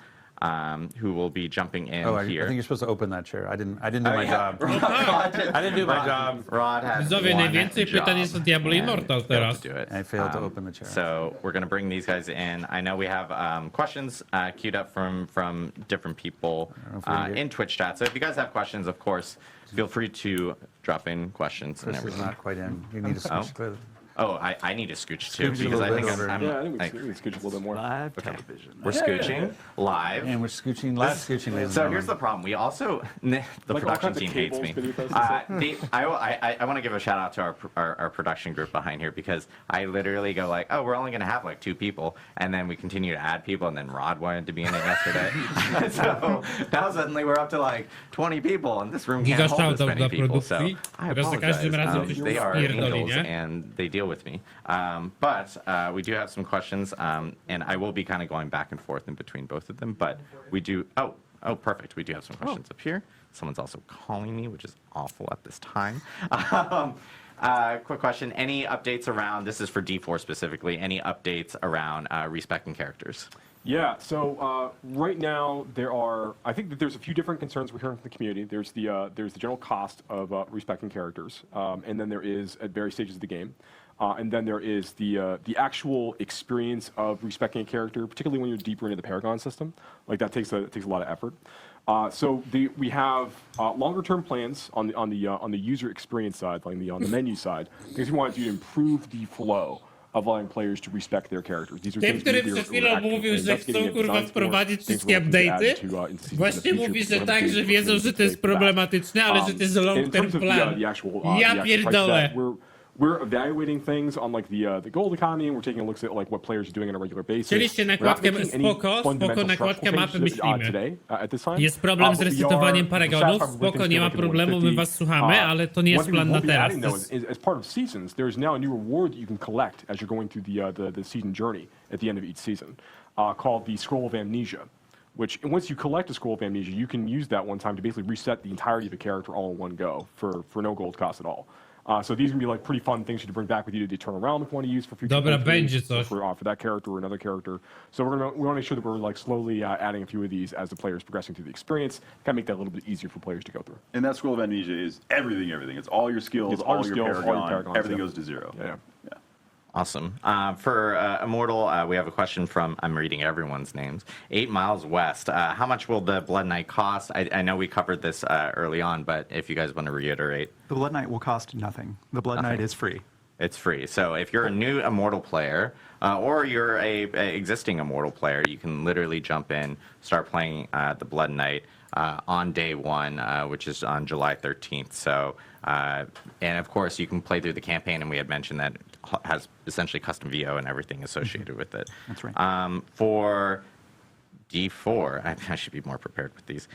Who will be jumping in here. I think you're supposed to open that chair. I didn't do my job. I didn't do my job. Rod has Widzowie, najwięcej pytań jest o Diablo Immortal teraz. I failed to open the chair. So we're going to bring these guys in. I know we have questions queued up from different people in Twitch chat. So if you guys have questions, of course, feel free to drop in questions. Chris is not quite in. You need to switch clearly. Oh, I need to scooch too, Scooch a because I little think bit I'm Yeah, I think we can scooch a little bit more. Live television. we're scooching live. And we're scooching, live scooching, ladies and So gentlemen. here's the problem. We also, the Like all production kinds of team hates cables me. beneath us. I want to give a shout out to our production group behind here, because I literally go like, oh, we're only going to have like 2 people. And then we continue to add people. And then Rod wanted to be in it yesterday. So now suddenly we're up to like 20 people. And this room can't Giga hold this shoutout many dla people. So produkcji, I która za każdym razem coś apologize. They are pierdoli, angels nie? and they deal with me. But we do have some questions, and I will be kind of going back and forth in between both of them. But we do. Oh, perfect. We do have some questions up here. Someone's also calling me, which is awful at this time. Quick question: any updates around? This is for D4 specifically. Any updates around respecting characters? Yeah, so right now I think that there's a few different concerns we're hearing from the community. There's the general cost of respecting characters, and then there is at various stages of the game. And then there is the actual experience of respecting a character, particularly when you're deeper into the Paragon system. Like that takes a lot of effort. So we have longer-term plans on the user experience side, like on the menu side, because we want to improve the flow of allowing players to respect their characters. These are Tym, things który we're przed chwilą actively mówił, że investigating chcą and kurwa designing for, wprowadzić things wszystkie we're looking to add update'y. into, into season Właśnie in the mówi, future, że but tak, że we're wiedzą, że to jest back. problematyczne, ale że to jest long In term terms of plan. the actual, Ja the actual pierdolę. price tag, we're evaluating things on like the gold economy, and we're taking a look at like what players are doing on a regular basis. Chcieliście nakładkę, spoko, nakładkę mapy myślimy. Jest problem z resetowaniem paragonów, spoko, nie ma problemu, my was słuchamy, ale to nie jest plan na teraz. As part of seasons, there's now a new reward that you can collect as you're going through the season journey at the end of each season, called the Scroll of Amnesia. Which, once you collect a Scroll of Amnesia, you can use that one time to basically reset the entirety of a character all in one go for no gold cost at all. So these are going to be like pretty fun things you to bring back with you to the Eternal Realm if you want to use for future. Dobra, będzie coś. For that character or another character. So we want to make sure that we're like slowly adding a few of these as the player's progressing through the experience. Kind of make that a little bit easier for players to go through. And that Scroll of Amnesia is everything. It's all your skills, It's all your skills, Paragon, all your Paragons, everything yeah. goes to 0. Yeah. Awesome. For Immortal, we have a question from, I'm reading everyone's names, 8 Miles West. How much will the Blood Knight cost? I know we covered this early on, but if you guys want to reiterate. The Blood Knight will cost nothing. The Blood Knight is free. It's free. So if you're a new Immortal player, or you're a existing Immortal player, you can literally jump in, start playing the Blood Knight on day 1, which is on July 13th. So, and of course, you can play through the campaign, and we had mentioned that it has essentially custom VO and everything associated with it. That's right. For D4, I should be more prepared with these.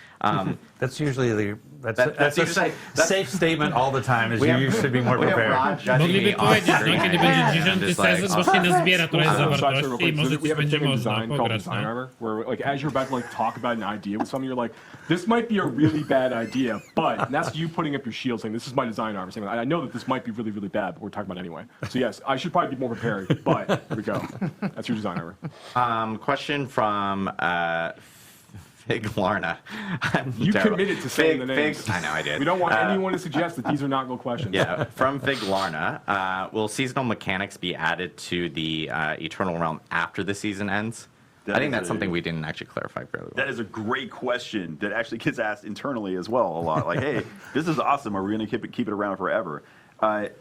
That's usually that's a safe statement all the time. Is you should be more prepared. Mogliby powiedzieć, no kiedy będzie 10. sezon, bo się nazbiera trochę zawartości i może we coś have a będzie thing in można design called pograć, design no. armor, where like as you're about to like talk about an idea with someone, you're like, this might be a really bad idea, but and that's you putting up your shield saying, this is my design armor. Saying, I know that this might be really, really bad, but we're talking about it anyway. So yes, I should probably be more prepared, but here we go. That's your design armor. Question from Fig Larna. You committed to saying the names. I know I did. We don't want anyone to suggest that these are not good questions. Yeah, from Fig Larna. Will seasonal mechanics be added to the Eternal Realm after the season ends? I think that's something we didn't actually clarify fairly well. That is a great question that actually gets asked internally as well a lot. Like, hey, this is awesome. Are we going to keep it around forever?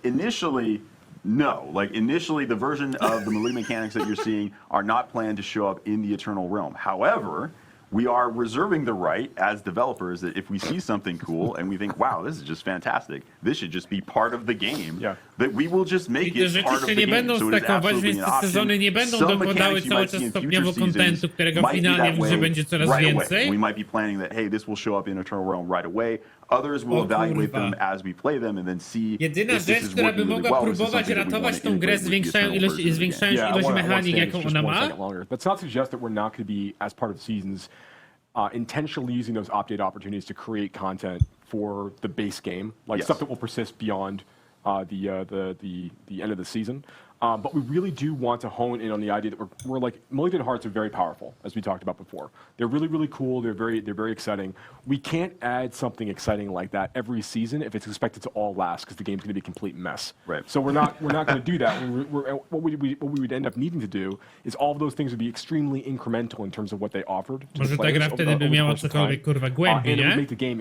Initially, No, like initially the version of the malignant mechanics that you're seeing are not planned to show up in the Eternal Realm. However, we are reserving the right as developers that if we see something cool and we think, wow, this is just fantastic, this should just be part of the game, that we will just make I it te part of rzeczy the nie game. będą So it is stakować, absolutely więc an te option. sezony nie będą Some dokładały mechanics you cały might see czas in future stopniowo seasons kontentu, którego might be finalnie that w grze way będzie coraz right więcej. away. We might be planning that, hey, this will show up in Eternal Realm right away. Others will O evaluate kurwa. them as we play them and then see Jedyna if this rzecz, is która by working really mogła well. This is próbować something that we ratować want tą to grę, integrate with the eternal version of the game. zwiększając Yeah, ilość I wanna mechanik, stand jaką just ona 1 ma. second longer. That's not to suggest that we're not going to be, as part of the seasons, intentionally using those update opportunities to create content for the base game, like stuff that will persist beyond the end of the season. But we really do want to hone in on the idea that we're like, Malignant Hearts are very powerful, as we talked about before. They're really, really cool. They're very exciting. We can't add something exciting like that every season if it's expected to all last, because the game's going to be a complete mess. Right. So we're not going to do that. What we would end up needing to do is all of those things would be extremely incremental in terms of what they offered. To Może the ta players gra over wtedy by the miała course of cokolwiek time. kurwa głębiej, And it would nie? make the game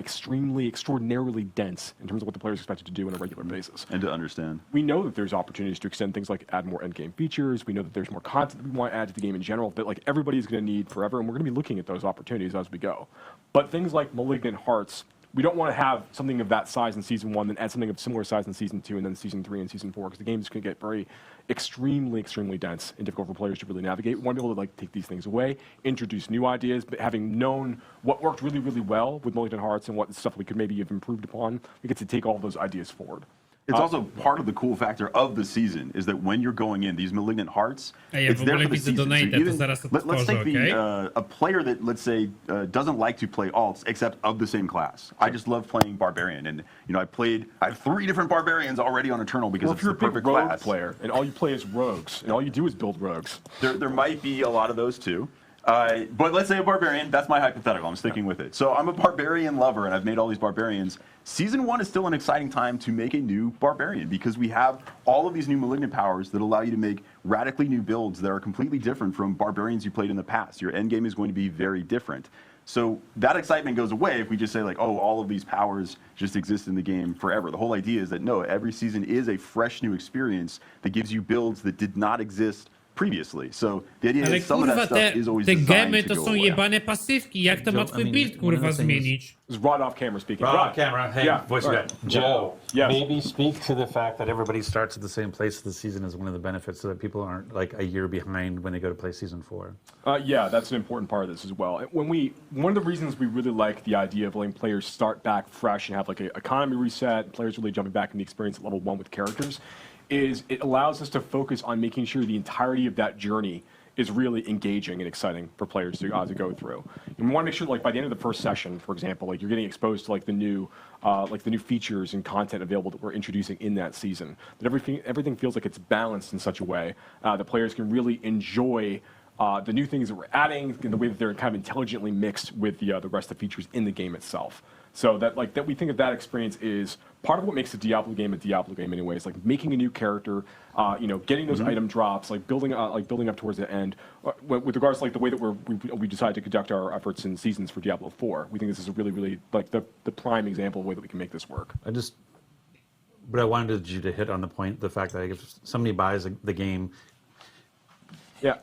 extraordinarily dense in terms of what the players expected to do on a regular basis. And to understand. We know that there's opportunities to extend things like add more endgame features. We know that there's more content that we want to add to the game in general that like everybody's going to need forever, and we're going to be looking at those opportunities as we go. But things like Malignant Hearts, we don't want to have something of that size in Season 1, then add something of similar size in Season 2, and then Season 3 and Season 4, because the game's going to get very extremely dense and difficult for players to really navigate. We want to be able to like take these things away, introduce new ideas, but having known what worked really, really well with Malignant Hearts and what stuff we could maybe have improved upon, we get to take all those ideas forward. It's also part of the cool factor of the season is that when you're going in, these Malignant Hearts, it's there for the season. So let's take a player that, let's say, doesn't like to play alts except of the same class. I just love playing Barbarian, and I have 3 different Barbarians already on Eternal because it's the perfect rogue class. Player and all you play is rogues, and all you do is build rogues. There might be a lot of those too. But let's say a Barbarian, that's my hypothetical, I'm sticking with it. So I'm a Barbarian lover, and I've made all these Barbarians. Season 1 is still an exciting time to make a new Barbarian, because we have all of these new Malignant powers that allow you to make radically new builds that are completely different from Barbarians you played in the past. Your endgame is going to be very different. So that excitement goes away if we just say like, oh, all of these powers just exist in the game forever. The whole idea is that no, every season is a fresh new experience that gives you builds that did not exist previously. So the idea is some of that stuff is always te designed gemy to to go są away. jebane pasywki, jak to ma twój build kurwa zmienić? It's Rod off camera speaking. Rod off camera. Hey, voice right. Joe, Yes. maybe speak to the fact that everybody starts at the same place of the season is one of the benefits, so that people aren't like a year behind when they go to play Season 4. Yeah, that's an important part of this as well. One of the reasons we really like the idea of letting players start back fresh and have like an economy reset, players really jumping back in the experience at level 1 with characters, is it allows us to focus on making sure the entirety of that journey is really engaging and exciting for players to go through. And we want to make sure, like by the end of the first session, for example, like you're getting exposed to like the new features and content available that we're introducing in that season. That everything feels like it's balanced in such a way that players can really enjoy the new things that we're adding, and the way that they're kind of intelligently mixed with the rest of the features in the game itself. So that we think that experience is part of what makes a Diablo game anyways, like making a new character, getting those item drops, like building up towards the end. With regards to like the way that we decided to conduct our efforts in seasons for Diablo 4, we think this is a really, really like the prime example of the way that we can make this work. But I wanted you to hit on the point, the fact that if somebody buys the game, yeah.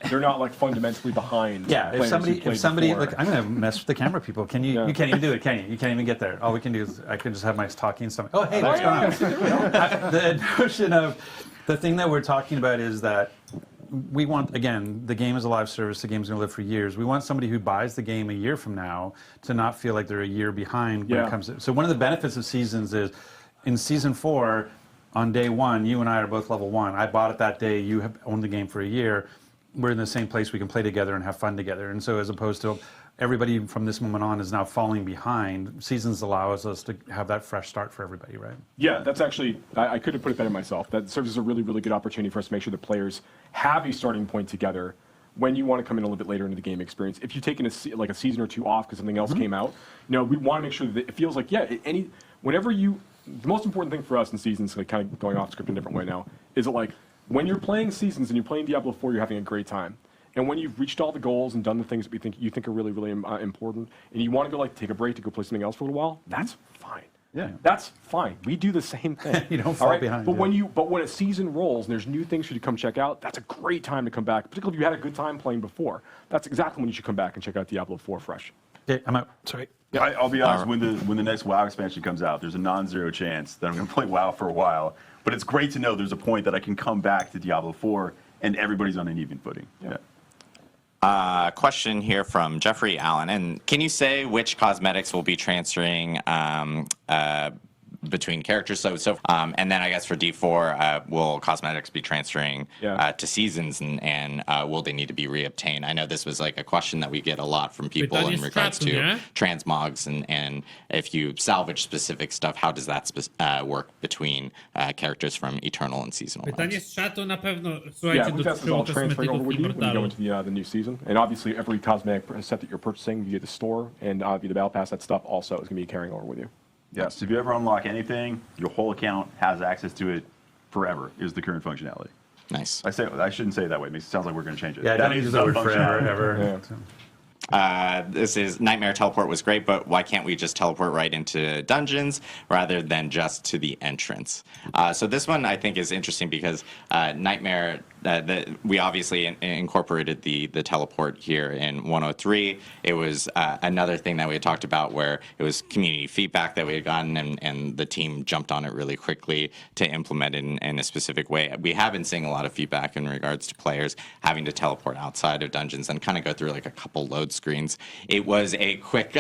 They're not like fundamentally behind. Yeah, if somebody, before. look, I'm gonna mess with the camera people. Can you? You can't even do it, can you? You can't even get there. All we can do is I can just have my talking. Oh, hey, what's going on? The notion of the thing that we're talking about is that we want, again, the game is a live service. The game's gonna live for years. We want somebody who buys the game a year from now to not feel like they're a year behind when it comes to. So one of the benefits of seasons is, in Season 4. On day 1, you and I are both level 1. I bought it that day. You have owned the game for a year. We're in the same place. We can play together and have fun together. And so as opposed to everybody from this moment on is now falling behind, seasons allows us to have that fresh start for everybody, right? Yeah, that's actually, I couldn't put it better myself. That serves as a really, really good opportunity for us to make sure that players have a starting point together when you want to come in a little bit later into the game experience. If you've taken a season or 2 off because something else came out, we want to make sure that it feels like, the most important thing for us in seasons, like kind of going off script in a different way now, is that like when you're playing seasons and you're playing Diablo 4, you're having a great time. And when you've reached all the goals and done the things that you think are really, really important, and you want to go like take a break to go play something else for a little while, that's fine. Yeah. That's fine. We do the same thing. You don't all fall behind, But yeah. when a season rolls and there's new things for you to come check out, that's a great time to come back. Particularly if you had a good time playing before. That's exactly when you should come back and check out Diablo 4 fresh. Okay, I'm out. Sorry. I'll be honest, when the next WoW expansion comes out, there's a non-zero chance that I'm going to play WoW for a while. But it's great to know there's a point that I can come back to Diablo 4 and everybody's on an even footing. Yeah. Question here from Jeffrey Allen. And can you say which cosmetics will be transferring between characters? And then I guess for D4, will cosmetics be transferring to seasons, and will they need to be reobtained? I know this was like a question that we get a lot from people in regards to transmogs, and if you salvage specific stuff, how does that work between characters from Eternal and Seasonal? Pytanie z czatu na pewno, Yeah, słuchajcie, we test is all dotyczyło transferring over kosmetyków with you when you go Immortalu. into the new season. And obviously, every cosmetic set that you're purchasing via the store and via the Battle Pass, that stuff also is going to be carrying over with you. Yeah, so if you ever unlock anything, your whole account has access to it forever, is the current functionality. Nice. I shouldn't say it that way. It sounds like we're going to change it. Yeah, That don't is use the the word forever, functionality. ever. Yeah. This is Nightmare Teleport was great, but why can't we just teleport right into dungeons rather than just to the entrance? So this one I think is interesting because Nightmare, we obviously incorporated the teleport here in 103. It was another thing that we had talked about where it was community feedback that we had gotten, and the team jumped on it really quickly to implement it in a specific way. We have been seeing a lot of feedback in regards to players having to teleport outside of dungeons and kind of go through like a couple load screens. It was a quick,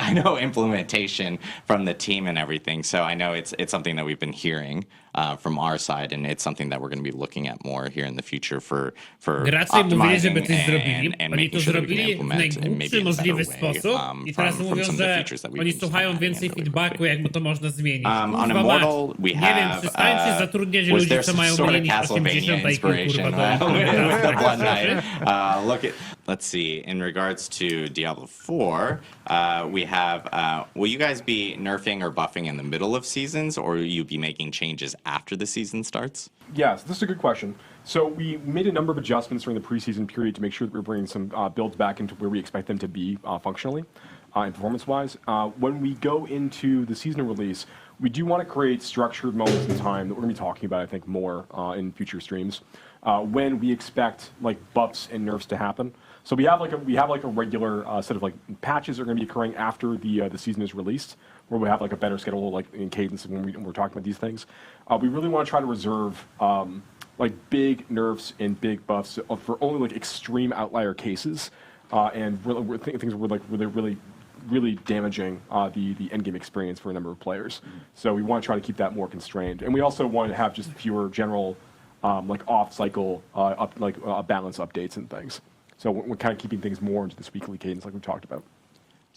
implementation from the team and everything. So I know it's something that we've been hearing from our side, and it's something that we're going to be looking at more here in the future for Gracze mówili, żeby optimizing coś zrobili. and Oni making to sure that we can zrobili w implement it maybe najgłupszy in a better możliwy way sposób i teraz from mówią, some of the że features that we've oni been słuchają implementing więcej really feedbacku, quickly. jak mu to można zmienić. On Kurwa Immortal, mać. we Nie wiem, have, przestańcie zatrudniać was ludzi, there co some mają sort of mniej niż Castlevania 80 IQ, inspiration kurwa, do with the Blood implementacji. Knight? Look at, let's see, in regards to Diablo 4, we have, will you guys be nerfing or buffing in the middle of seasons, or will you be making changes after the season starts? Yes, this is a good question. So we made a number of adjustments during the preseason period to make sure that we're bringing some builds back into where we expect them to be functionally and performance-wise. When we go into the seasonal release, we do want to create structured moments in time that we're going to be talking about, I think, more in future streams, when we expect like buffs and nerfs to happen. So we have like a regular set of like patches that are going to be occurring after the season is released, where we have like a better schedule, like in cadence when we're talking about these things. We really want to try to reserve like big nerfs and big buffs for only like extreme outlier cases, and things were like really damaging the end game experience for a number of players. So we want to try to keep that more constrained, and we also want to have just fewer general like off cycle balance updates and things. So we're kind of keeping things more into this weekly cadence, like we talked about.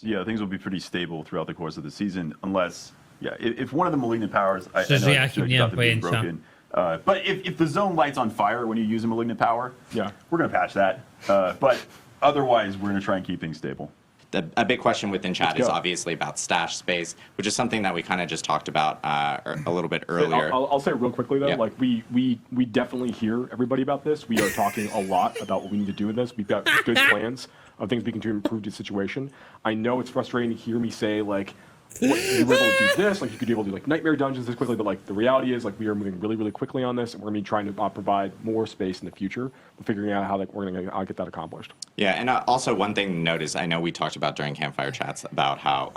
Yeah, things will be pretty stable throughout the course of the season, unless, if one of the malignant powers, I Szczerze, know Jakim, nie mam being pojęcia. broken, but if the zone lights on fire when you use a malignant power, we're going to patch that. But otherwise, we're going to try and keep things stable. A big question within chat is obviously about stash space, which is something that we kind of just talked about a little bit earlier. I'll say it real quickly though, Yeah. like we definitely hear everybody about this. We are talking a lot about what we need to do with this. We've got good plans of things we can do to improve the situation. I know it's frustrating to hear me say like, you were able to do this, like you could be able to do like nightmare dungeons this quickly, but like the reality is like we are moving really quickly on this, and we're going to be trying to provide more space in the future. We're figuring out how like we're going to get that accomplished. Yeah, and also one thing to note is I know we talked about during campfire chats about how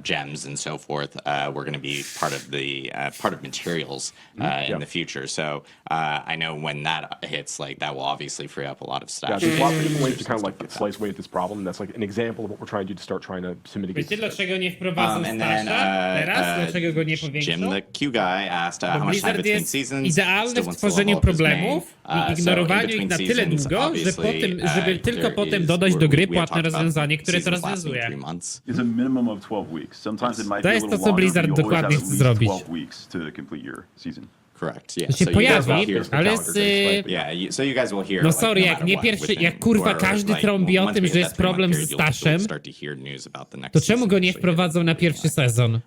gems and so forth were going to be part of materials in the future. So I know when that hits, like that will obviously free up a lot of Yeah, stash. there's lots of different ways to kind of like slice away at this problem. That's like an example of what we're trying to do to start trying to mitigate. Wiecie, dlaczego nie wprowadzą And then stasza? Teraz? Dlaczego go nie Jim, powiększą? the Q guy, asked how Bo much time Blizzard between jest seasons. idealny Still w wants to level tworzeniu up his main. problemów i So ignorowaniu in ich na between tyle seasons, długo, że obviously, potem, żeby tylko there potem is- dodać do gry we had płatne talked about rozwiązanie, które to seasons lasting rozwiązuje. 3 months. It's a minimum of 12 weeks. Sometimes it might To be a jest to, little co longer, Blizzard but you always have dokładnie at chce least zrobić. 12 weeks to complete your season. Correct, yeah. To się So you guys will pojawi, hear- ale z... so you guys will hear. No like, sorry, no jak matter nie what, pierwszy, within- jak kurwa or, każdy like, trąbi o once tym, we że hit jest that 3-month problem z period, you'll Staszem, start to hear news about the next to czemu go season, nie so you wprowadzą na pierwszy sezon?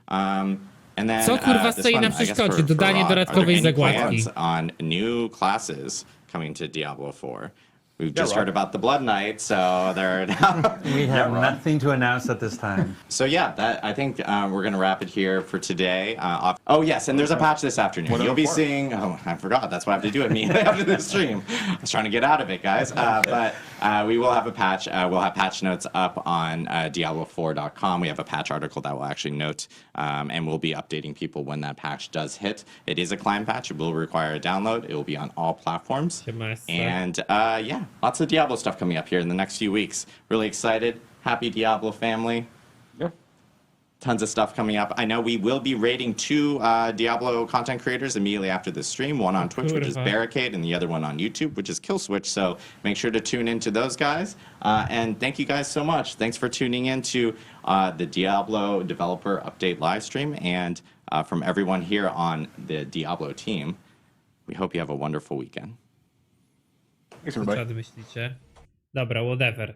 And then, Co kurwa this stoi one, na I guess przeszkodzie? for Dodanie Rod, are there dodatkowej any zagładki. plans on new classes coming to Diablo 4? We've just heard about the Blood Knight, so they're We have nothing to announce at this time. So yeah, I think we're gonna wrap it here for today. Oh yes, and there's a patch this afternoon. You'll be seeing. Oh, I forgot. That's what I have to do immediately after the stream. I was trying to get out of it, guys. But we will have a patch. We'll have patch notes up on Diablo4.com. We have a patch article that will actually note, and we'll be updating people when that patch does hit. It is a client patch. It will require a download. It will be on all platforms. And yeah, lots of Diablo stuff coming up here in the next few weeks. Really excited. Happy Diablo family. Yeah. Tons of stuff coming up. I know we will be rating 2 Diablo content creators immediately after this stream. One on Twitch, which is Barricade, and the other one on YouTube, which is Killswitch. So make sure to tune into those guys. And thank you guys so much. Thanks for tuning in to the Diablo Developer Update live stream. And from everyone here on the Diablo team, we hope you have a wonderful weekend. Thanks, Co everybody. myślicie? Dobra, whatever.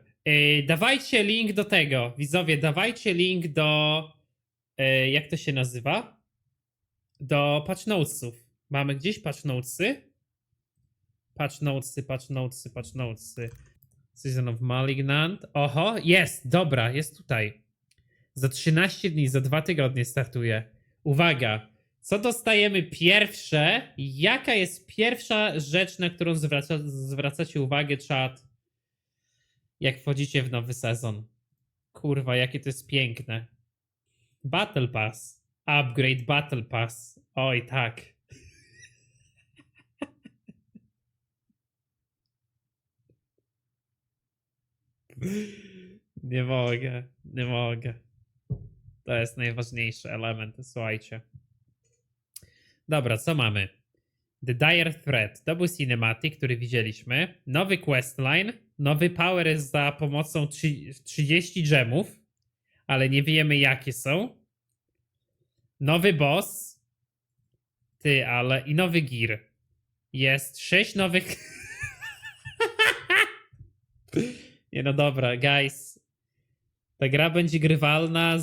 Dawajcie link do tego. Widzowie, dawajcie link do... jak to się nazywa? Do patch notesów. Mamy gdzieś patch notesy? Patch notesy. Sezon of Malignant. Oho, jest, dobra, jest tutaj. Za 13 dni, za 2 tygodnie startuje. Uwaga, co dostajemy pierwsze? Jaka jest pierwsza rzecz, na którą zwracacie uwagę, czat, jak wchodzicie w nowy sezon? Kurwa, jakie to jest piękne. Battle Pass. Upgrade Battle Pass. Oj, tak. Nie mogę. To jest najważniejszy element, słuchajcie. Dobra, co mamy? The Dire Threat. To był cinematic, który widzieliśmy. Nowy questline. Nowy power jest za pomocą 30 gemów, ale nie wiemy jakie są. Nowy boss. I nowy gear. Jest 6 nowych... Nie no dobra, guys. Ta gra będzie grywalna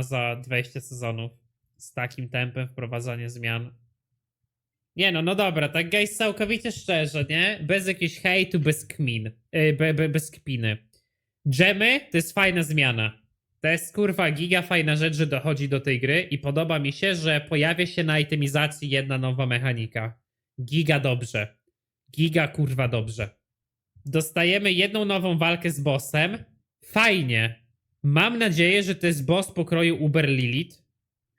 za 20 sezonów. Z takim tempem wprowadzania zmian. Nie no dobra, tak guys, całkowicie szczerze, nie? Bez jakiegoś hejtu, bez kmin. Bez kpiny. Gemy to jest fajna zmiana. To jest kurwa giga fajna rzecz, że dochodzi do tej gry i podoba mi się, że pojawia się na itemizacji jedna nowa mechanika. Giga dobrze. Giga kurwa dobrze. Dostajemy jedną nową walkę z bossem. Fajnie. Mam nadzieję, że to jest boss pokroju Uber Lilith,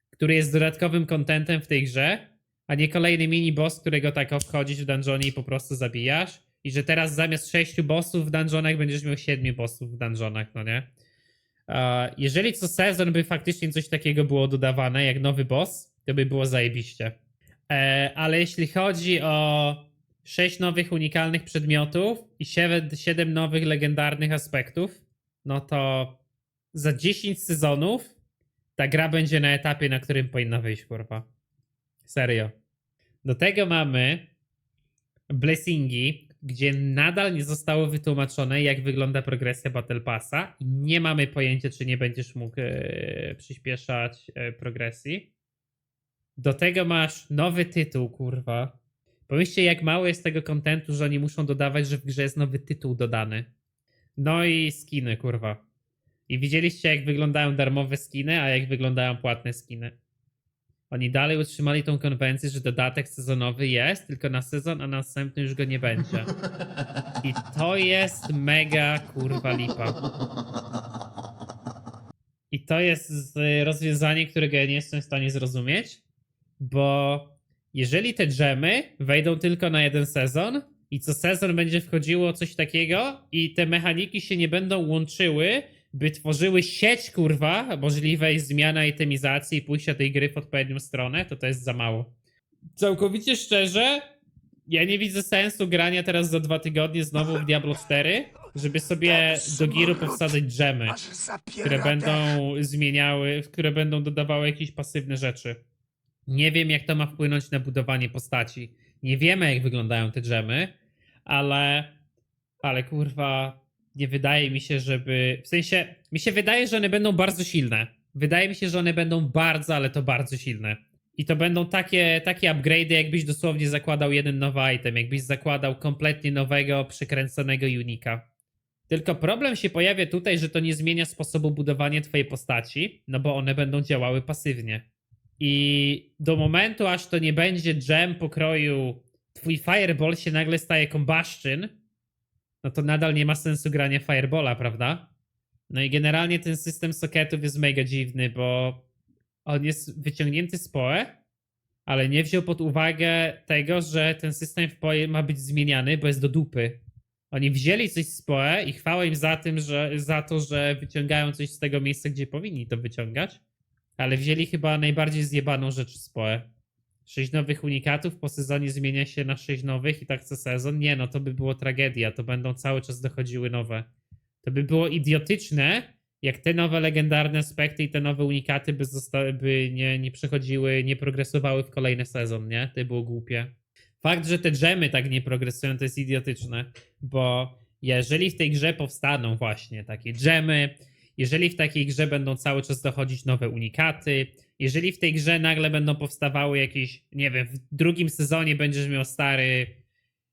który jest dodatkowym contentem w tej grze, a nie kolejny mini boss, którego tak wchodzisz w dungeonie i po prostu zabijasz. I że teraz zamiast 6 bossów w dungeonach będziesz miał 7 bossów w dungeonach, no nie? Jeżeli co sezon by faktycznie coś takiego było dodawane, jak nowy boss, to by było zajebiście. Ale jeśli chodzi o 6 nowych unikalnych przedmiotów i 7 nowych legendarnych aspektów, no to za 10 sezonów ta gra będzie na etapie, na którym powinna wyjść, kurwa. Serio. Do tego mamy blessingi, gdzie nadal nie zostało wytłumaczone, jak wygląda progresja Battle Passa i nie mamy pojęcia, czy nie będziesz mógł przyspieszać progresji. Do tego masz nowy tytuł, kurwa. Pomyślcie, jak mało jest tego kontentu, że oni muszą dodawać, że w grze jest nowy tytuł dodany. No i skiny, kurwa. I widzieliście, jak wyglądają darmowe skiny, a jak wyglądają płatne skiny. Oni dalej utrzymali tą konwencję, że dodatek sezonowy jest, tylko na sezon, a następny już go nie będzie. I to jest mega kurwa lipa. I to jest rozwiązanie, którego ja nie jestem w stanie zrozumieć, bo jeżeli te gemy wejdą tylko na jeden sezon i co sezon będzie wchodziło coś takiego i te mechaniki się nie będą łączyły, by tworzyły sieć, kurwa, możliwej zmiana itemizacji i pójścia tej gry w odpowiednią stronę, to jest za mało. Całkowicie szczerze, ja nie widzę sensu grania teraz za 2 tygodnie znowu w Diablo 4, żeby sobie do giru powsadzać gemy, które będą zmieniały, które będą dodawały jakieś pasywne rzeczy. Nie wiem, jak to ma wpłynąć na budowanie postaci. Nie wiemy, jak wyglądają te gemy, ale kurwa, nie wydaje mi się, żeby... W sensie, mi się wydaje, że one będą bardzo silne. Wydaje mi się, że one będą bardzo, ale to bardzo silne. I to będą takie upgrade'y, jakbyś dosłownie zakładał jeden nowy item, jakbyś zakładał kompletnie nowego, przekręconego unika. Tylko problem się pojawia tutaj, że to nie zmienia sposobu budowania twojej postaci, no bo one będą działały pasywnie. I do momentu, aż to nie będzie gem pokroju twój fireball się nagle staje combustion, no to nadal nie ma sensu grania fireballa, prawda? No i generalnie ten system socketów jest mega dziwny, bo on jest wyciągnięty z PoE, ale nie wziął pod uwagę tego, że ten system w PoE ma być zmieniany, bo jest do dupy. Oni wzięli coś z PoE i chwała im za to, że wyciągają coś z tego miejsca, gdzie powinni to wyciągać, ale wzięli chyba najbardziej zjebaną rzecz z PoE. 6 nowych unikatów, po sezonie zmienia się na 6 nowych i tak co sezon. Nie, no to by było tragedia, to będą cały czas dochodziły nowe. To by było idiotyczne, jak te nowe legendarne aspekty i te nowe unikaty by nie przechodziły, nie progresowały w kolejny sezon, nie? To by było głupie. Fakt, że te gemy tak nie progresują, to jest idiotyczne, bo jeżeli w tej grze powstaną właśnie takie gemy, jeżeli w takiej grze będą cały czas dochodzić nowe unikaty, jeżeli w tej grze nagle będą powstawały jakieś, nie wiem, w drugim sezonie będziesz miał stary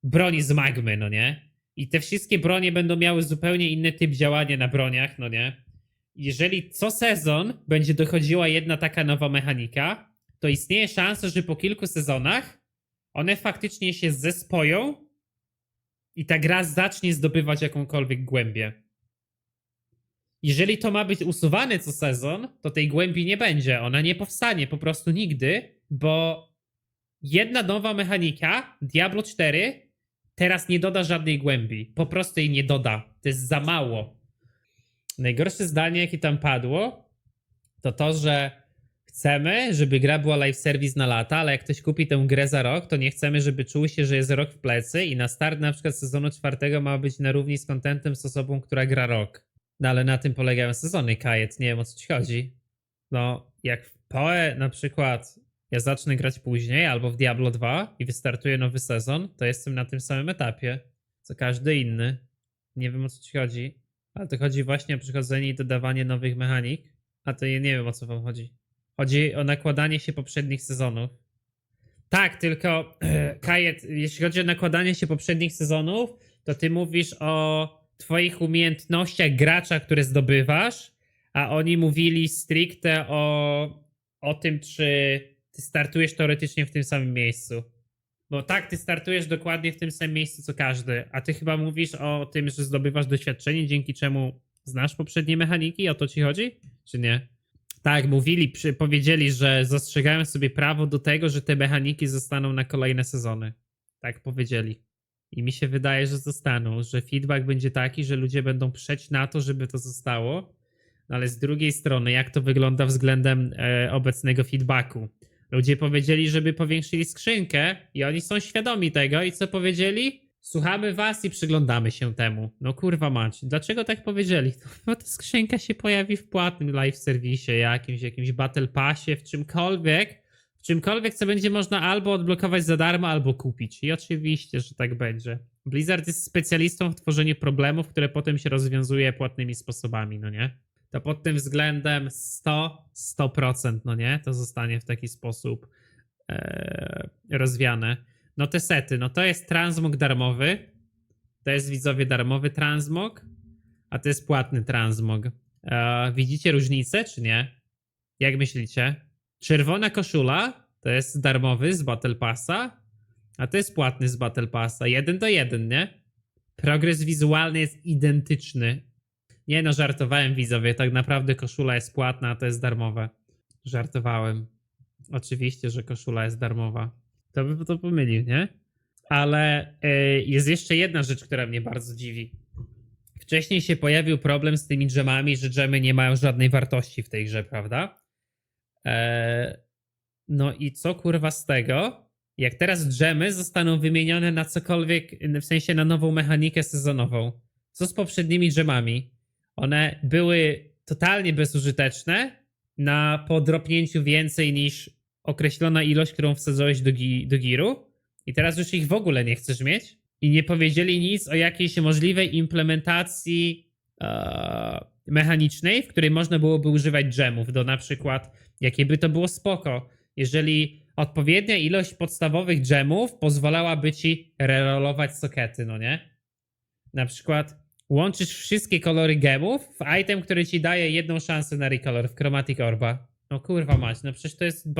broni z magmy, no nie? I te wszystkie bronie będą miały zupełnie inny typ działania na broniach, no nie? Jeżeli co sezon będzie dochodziła jedna taka nowa mechanika, to istnieje szansa, że po kilku sezonach one faktycznie się zespoją i ta gra zacznie zdobywać jakąkolwiek głębię. Jeżeli to ma być usuwane co sezon, to tej głębi nie będzie. Ona nie powstanie po prostu nigdy, bo jedna nowa mechanika, Diablo 4, teraz nie doda żadnej głębi. Po prostu jej nie doda. To jest za mało. Najgorsze zdanie, jakie tam padło, to, że chcemy, żeby gra była live service na lata, ale jak ktoś kupi tę grę za rok, to nie chcemy, żeby czuł się, że jest rok w plecy i na start na przykład sezonu 4 ma być na równi z contentem z osobą, która gra rok. No ale na tym polegają sezony, Kajet, nie wiem o co ci chodzi. No, jak w PoE na przykład ja zacznę grać później albo w Diablo 2 i wystartuje nowy sezon, to jestem na tym samym etapie, co każdy inny. Nie wiem o co ci chodzi, ale to chodzi właśnie o przychodzenie i dodawanie nowych mechanik, a to ja nie wiem o co wam chodzi. Chodzi o nakładanie się poprzednich sezonów. Tak, tylko Kajet, jeśli chodzi o nakładanie się poprzednich sezonów, to ty mówisz o twoich umiejętnościach gracza, które zdobywasz, a oni mówili stricte o tym, czy ty startujesz teoretycznie w tym samym miejscu. Bo tak, ty startujesz dokładnie w tym samym miejscu co każdy, a ty chyba mówisz o tym, że zdobywasz doświadczenie, dzięki czemu znasz poprzednie mechaniki, o to ci chodzi? Czy nie? Tak, powiedzieli, że zastrzegają sobie prawo do tego, że te mechaniki zostaną na kolejne sezony. Tak powiedzieli. I mi się wydaje, że zostaną, że feedback będzie taki, że ludzie będą przeć na to, żeby to zostało, no ale z drugiej strony, jak to wygląda względem obecnego feedbacku? Ludzie powiedzieli, żeby powiększyli skrzynkę i oni są świadomi tego i co powiedzieli? Słuchamy was i przyglądamy się temu. No kurwa mać, dlaczego tak powiedzieli? No ta skrzynka się pojawi w płatnym live serwisie, jakimś battle passie, w czymkolwiek, co będzie można albo odblokować za darmo, albo kupić. I oczywiście, że tak będzie. Blizzard jest specjalistą w tworzeniu problemów, które potem się rozwiązuje płatnymi sposobami, no nie? To pod tym względem 100%, no nie? To zostanie w taki sposób rozwiane. No te sety, no to jest transmog darmowy. To jest, widzowie, darmowy transmog, a to jest płatny transmog. Widzicie różnicę, czy nie? Jak myślicie? Czerwona koszula to jest darmowy z Battle Passa, a to jest płatny z Battle Passa. 1:1, nie? Progres wizualny jest identyczny. Nie no, żartowałem, widzowie. Tak naprawdę koszula jest płatna, a to jest darmowe. Żartowałem. Oczywiście, że koszula jest darmowa. To by to pomylił, nie? Ale jest jeszcze jedna rzecz, która mnie bardzo dziwi. Wcześniej się pojawił problem z tymi gemami, że gemy nie mają żadnej wartości w tej grze, prawda? No i co kurwa z tego, jak teraz gemy zostaną wymienione na cokolwiek, w sensie na nową mechanikę sezonową. Co z poprzednimi gemami? One były totalnie bezużyteczne na podropnięciu więcej niż określona ilość, którą wsadzałeś do giru i teraz już ich w ogóle nie chcesz mieć i nie powiedzieli nic o jakiejś możliwej implementacji mechanicznej, w której można byłoby używać gemów do na przykład, jakie by to było spoko, jeżeli odpowiednia ilość podstawowych gemów pozwalałaby ci rerollować sokety, no nie? Na przykład łączysz wszystkie kolory gemów w item, który ci daje jedną szansę na recolor w Chromatic Orba. No kurwa mać, no przecież to jest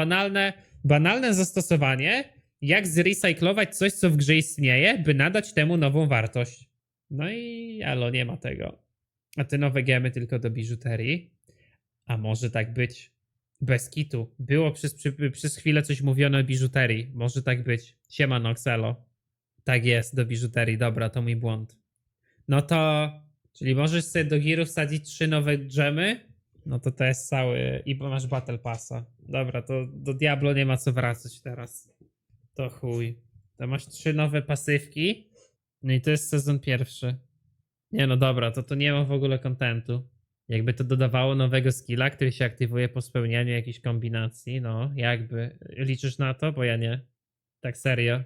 banalne zastosowanie, jak zrecyklować coś, co w grze istnieje, by nadać temu nową wartość. No i alo, nie ma tego. A te nowe gemy tylko do biżuterii. A może tak być. Bez kitu. Było przez chwilę coś mówione o biżuterii. Może tak być. Siema Noxelo. Tak jest, do biżuterii. Dobra, to mój błąd. No to... Czyli możesz sobie do girów wsadzić 3 nowe gemy? No to jest cały... I masz Battle Passa. Dobra, to do Diablo nie ma co wracać teraz. To chuj. To masz 3 nowe pasywki. No i to jest sezon pierwszy. Nie no dobra, to nie ma w ogóle kontentu. Jakby to dodawało nowego skilla, który się aktywuje po spełnianiu jakiejś kombinacji, no jakby. Liczysz na to? Bo ja nie. Tak serio.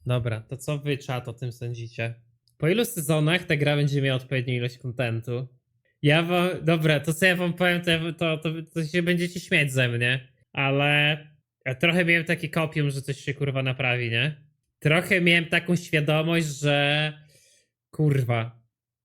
Dobra, to co wy, czat, o tym sądzicie? Po ilu sezonach ta gra będzie miała odpowiednią ilość kontentu? Dobra, to co ja wam powiem, to się będziecie śmiać ze mnie. Ale ja trochę miałem takie kopium, że coś się kurwa naprawi, nie? Trochę miałem taką świadomość, że kurwa,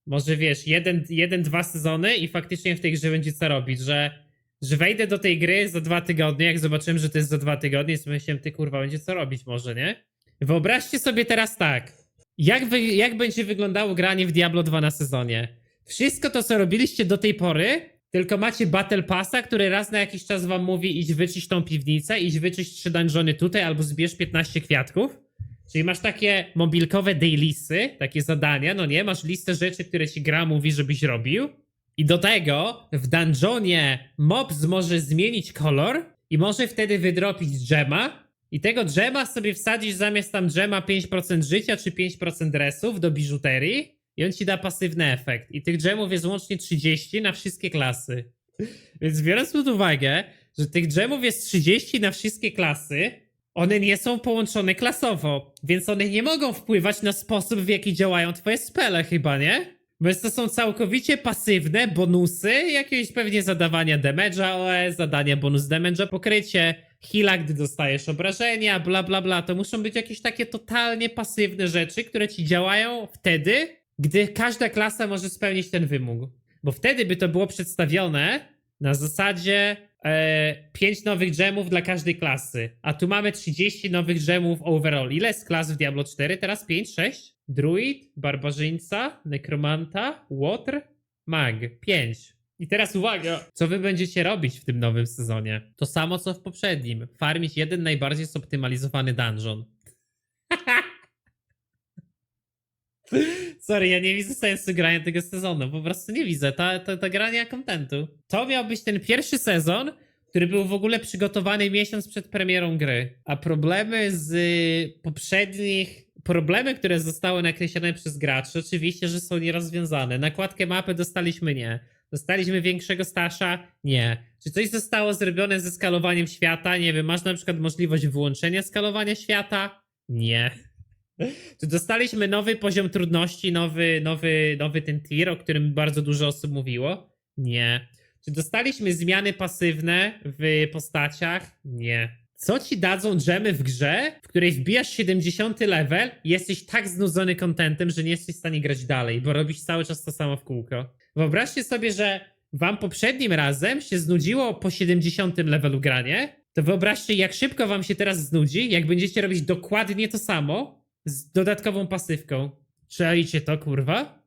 może wiesz, 1-2 sezony i faktycznie w tej grze będzie co robić, że wejdę do tej gry za 2 tygodnie, jak zobaczyłem, że to jest za 2 tygodnie, to myślałem, ty kurwa, będzie co robić może, nie? Wyobraźcie sobie teraz tak, jak będzie wyglądało granie w Diablo 2 na sezonie. Wszystko to, co robiliście do tej pory, tylko macie Battle Passa, który raz na jakiś czas wam mówi idź wyczyść tą piwnicę, idź wyczyść 3 dungeony tutaj, albo zbierz 15 kwiatków. Czyli masz takie mobilkowe dailysy, takie zadania, no nie? Masz listę rzeczy, które ci gra mówi, żebyś robił. I do tego w dungeonie mobs może zmienić kolor i może wtedy wydropić dżema. I tego dżema sobie wsadzisz zamiast tam dżema 5% życia czy 5% resów do biżuterii i on ci da pasywny efekt. I tych dżemów jest łącznie 30 na wszystkie klasy. Więc biorąc pod uwagę, że tych dżemów jest 30 na wszystkie klasy, one nie są połączone klasowo, więc one nie mogą wpływać na sposób, w jaki działają twoje spele chyba, nie? Więc to są całkowicie pasywne bonusy, jakieś pewnie zadawania damage'a OS, zadania bonus damage'a, pokrycie heala, gdy dostajesz obrażenia, bla bla bla. To muszą być jakieś takie totalnie pasywne rzeczy, które ci działają wtedy, gdy każda klasa może spełnić ten wymóg. Bo wtedy by to było przedstawione na zasadzie 5 nowych gemów dla każdej klasy. A tu mamy 30 nowych gemów overall. Ile jest klas w Diablo 4? Teraz 5, 6? Druid, barbarzyńca, nekromanta, water, mag. 5. I teraz uwaga, co wy będziecie robić w tym nowym sezonie? To samo co w poprzednim. Farmić jeden najbardziej zoptymalizowany dungeon. Sorry, ja nie widzę sensu grania tego sezonu. Po prostu nie widzę. Ta gra nie ma kontentu. To miał być ten pierwszy sezon, który był w ogóle przygotowany miesiąc przed premierą gry. A problemy z poprzednich... Problemy, które zostały nakreślone przez graczy, oczywiście, że są nierozwiązane. Nakładkę mapy dostaliśmy? Nie. Dostaliśmy większego stasza? Nie. Czy coś zostało zrobione ze skalowaniem świata? Nie wiem, masz na przykład możliwość wyłączenia skalowania świata? Nie. Czy dostaliśmy nowy poziom trudności, nowy ten tier, o którym bardzo dużo osób mówiło? Nie. Czy dostaliśmy zmiany pasywne w postaciach? Nie. Co ci dadzą dżemy w grze, w której wbijasz 70 level i jesteś tak znudzony contentem, że nie jesteś w stanie grać dalej, bo robisz cały czas to samo w kółko? Wyobraźcie sobie, że wam poprzednim razem się znudziło po 70 levelu granie, to wyobraźcie, jak szybko wam się teraz znudzi, jak będziecie robić dokładnie to samo z dodatkową pasywką. Czajcie to, kurwa?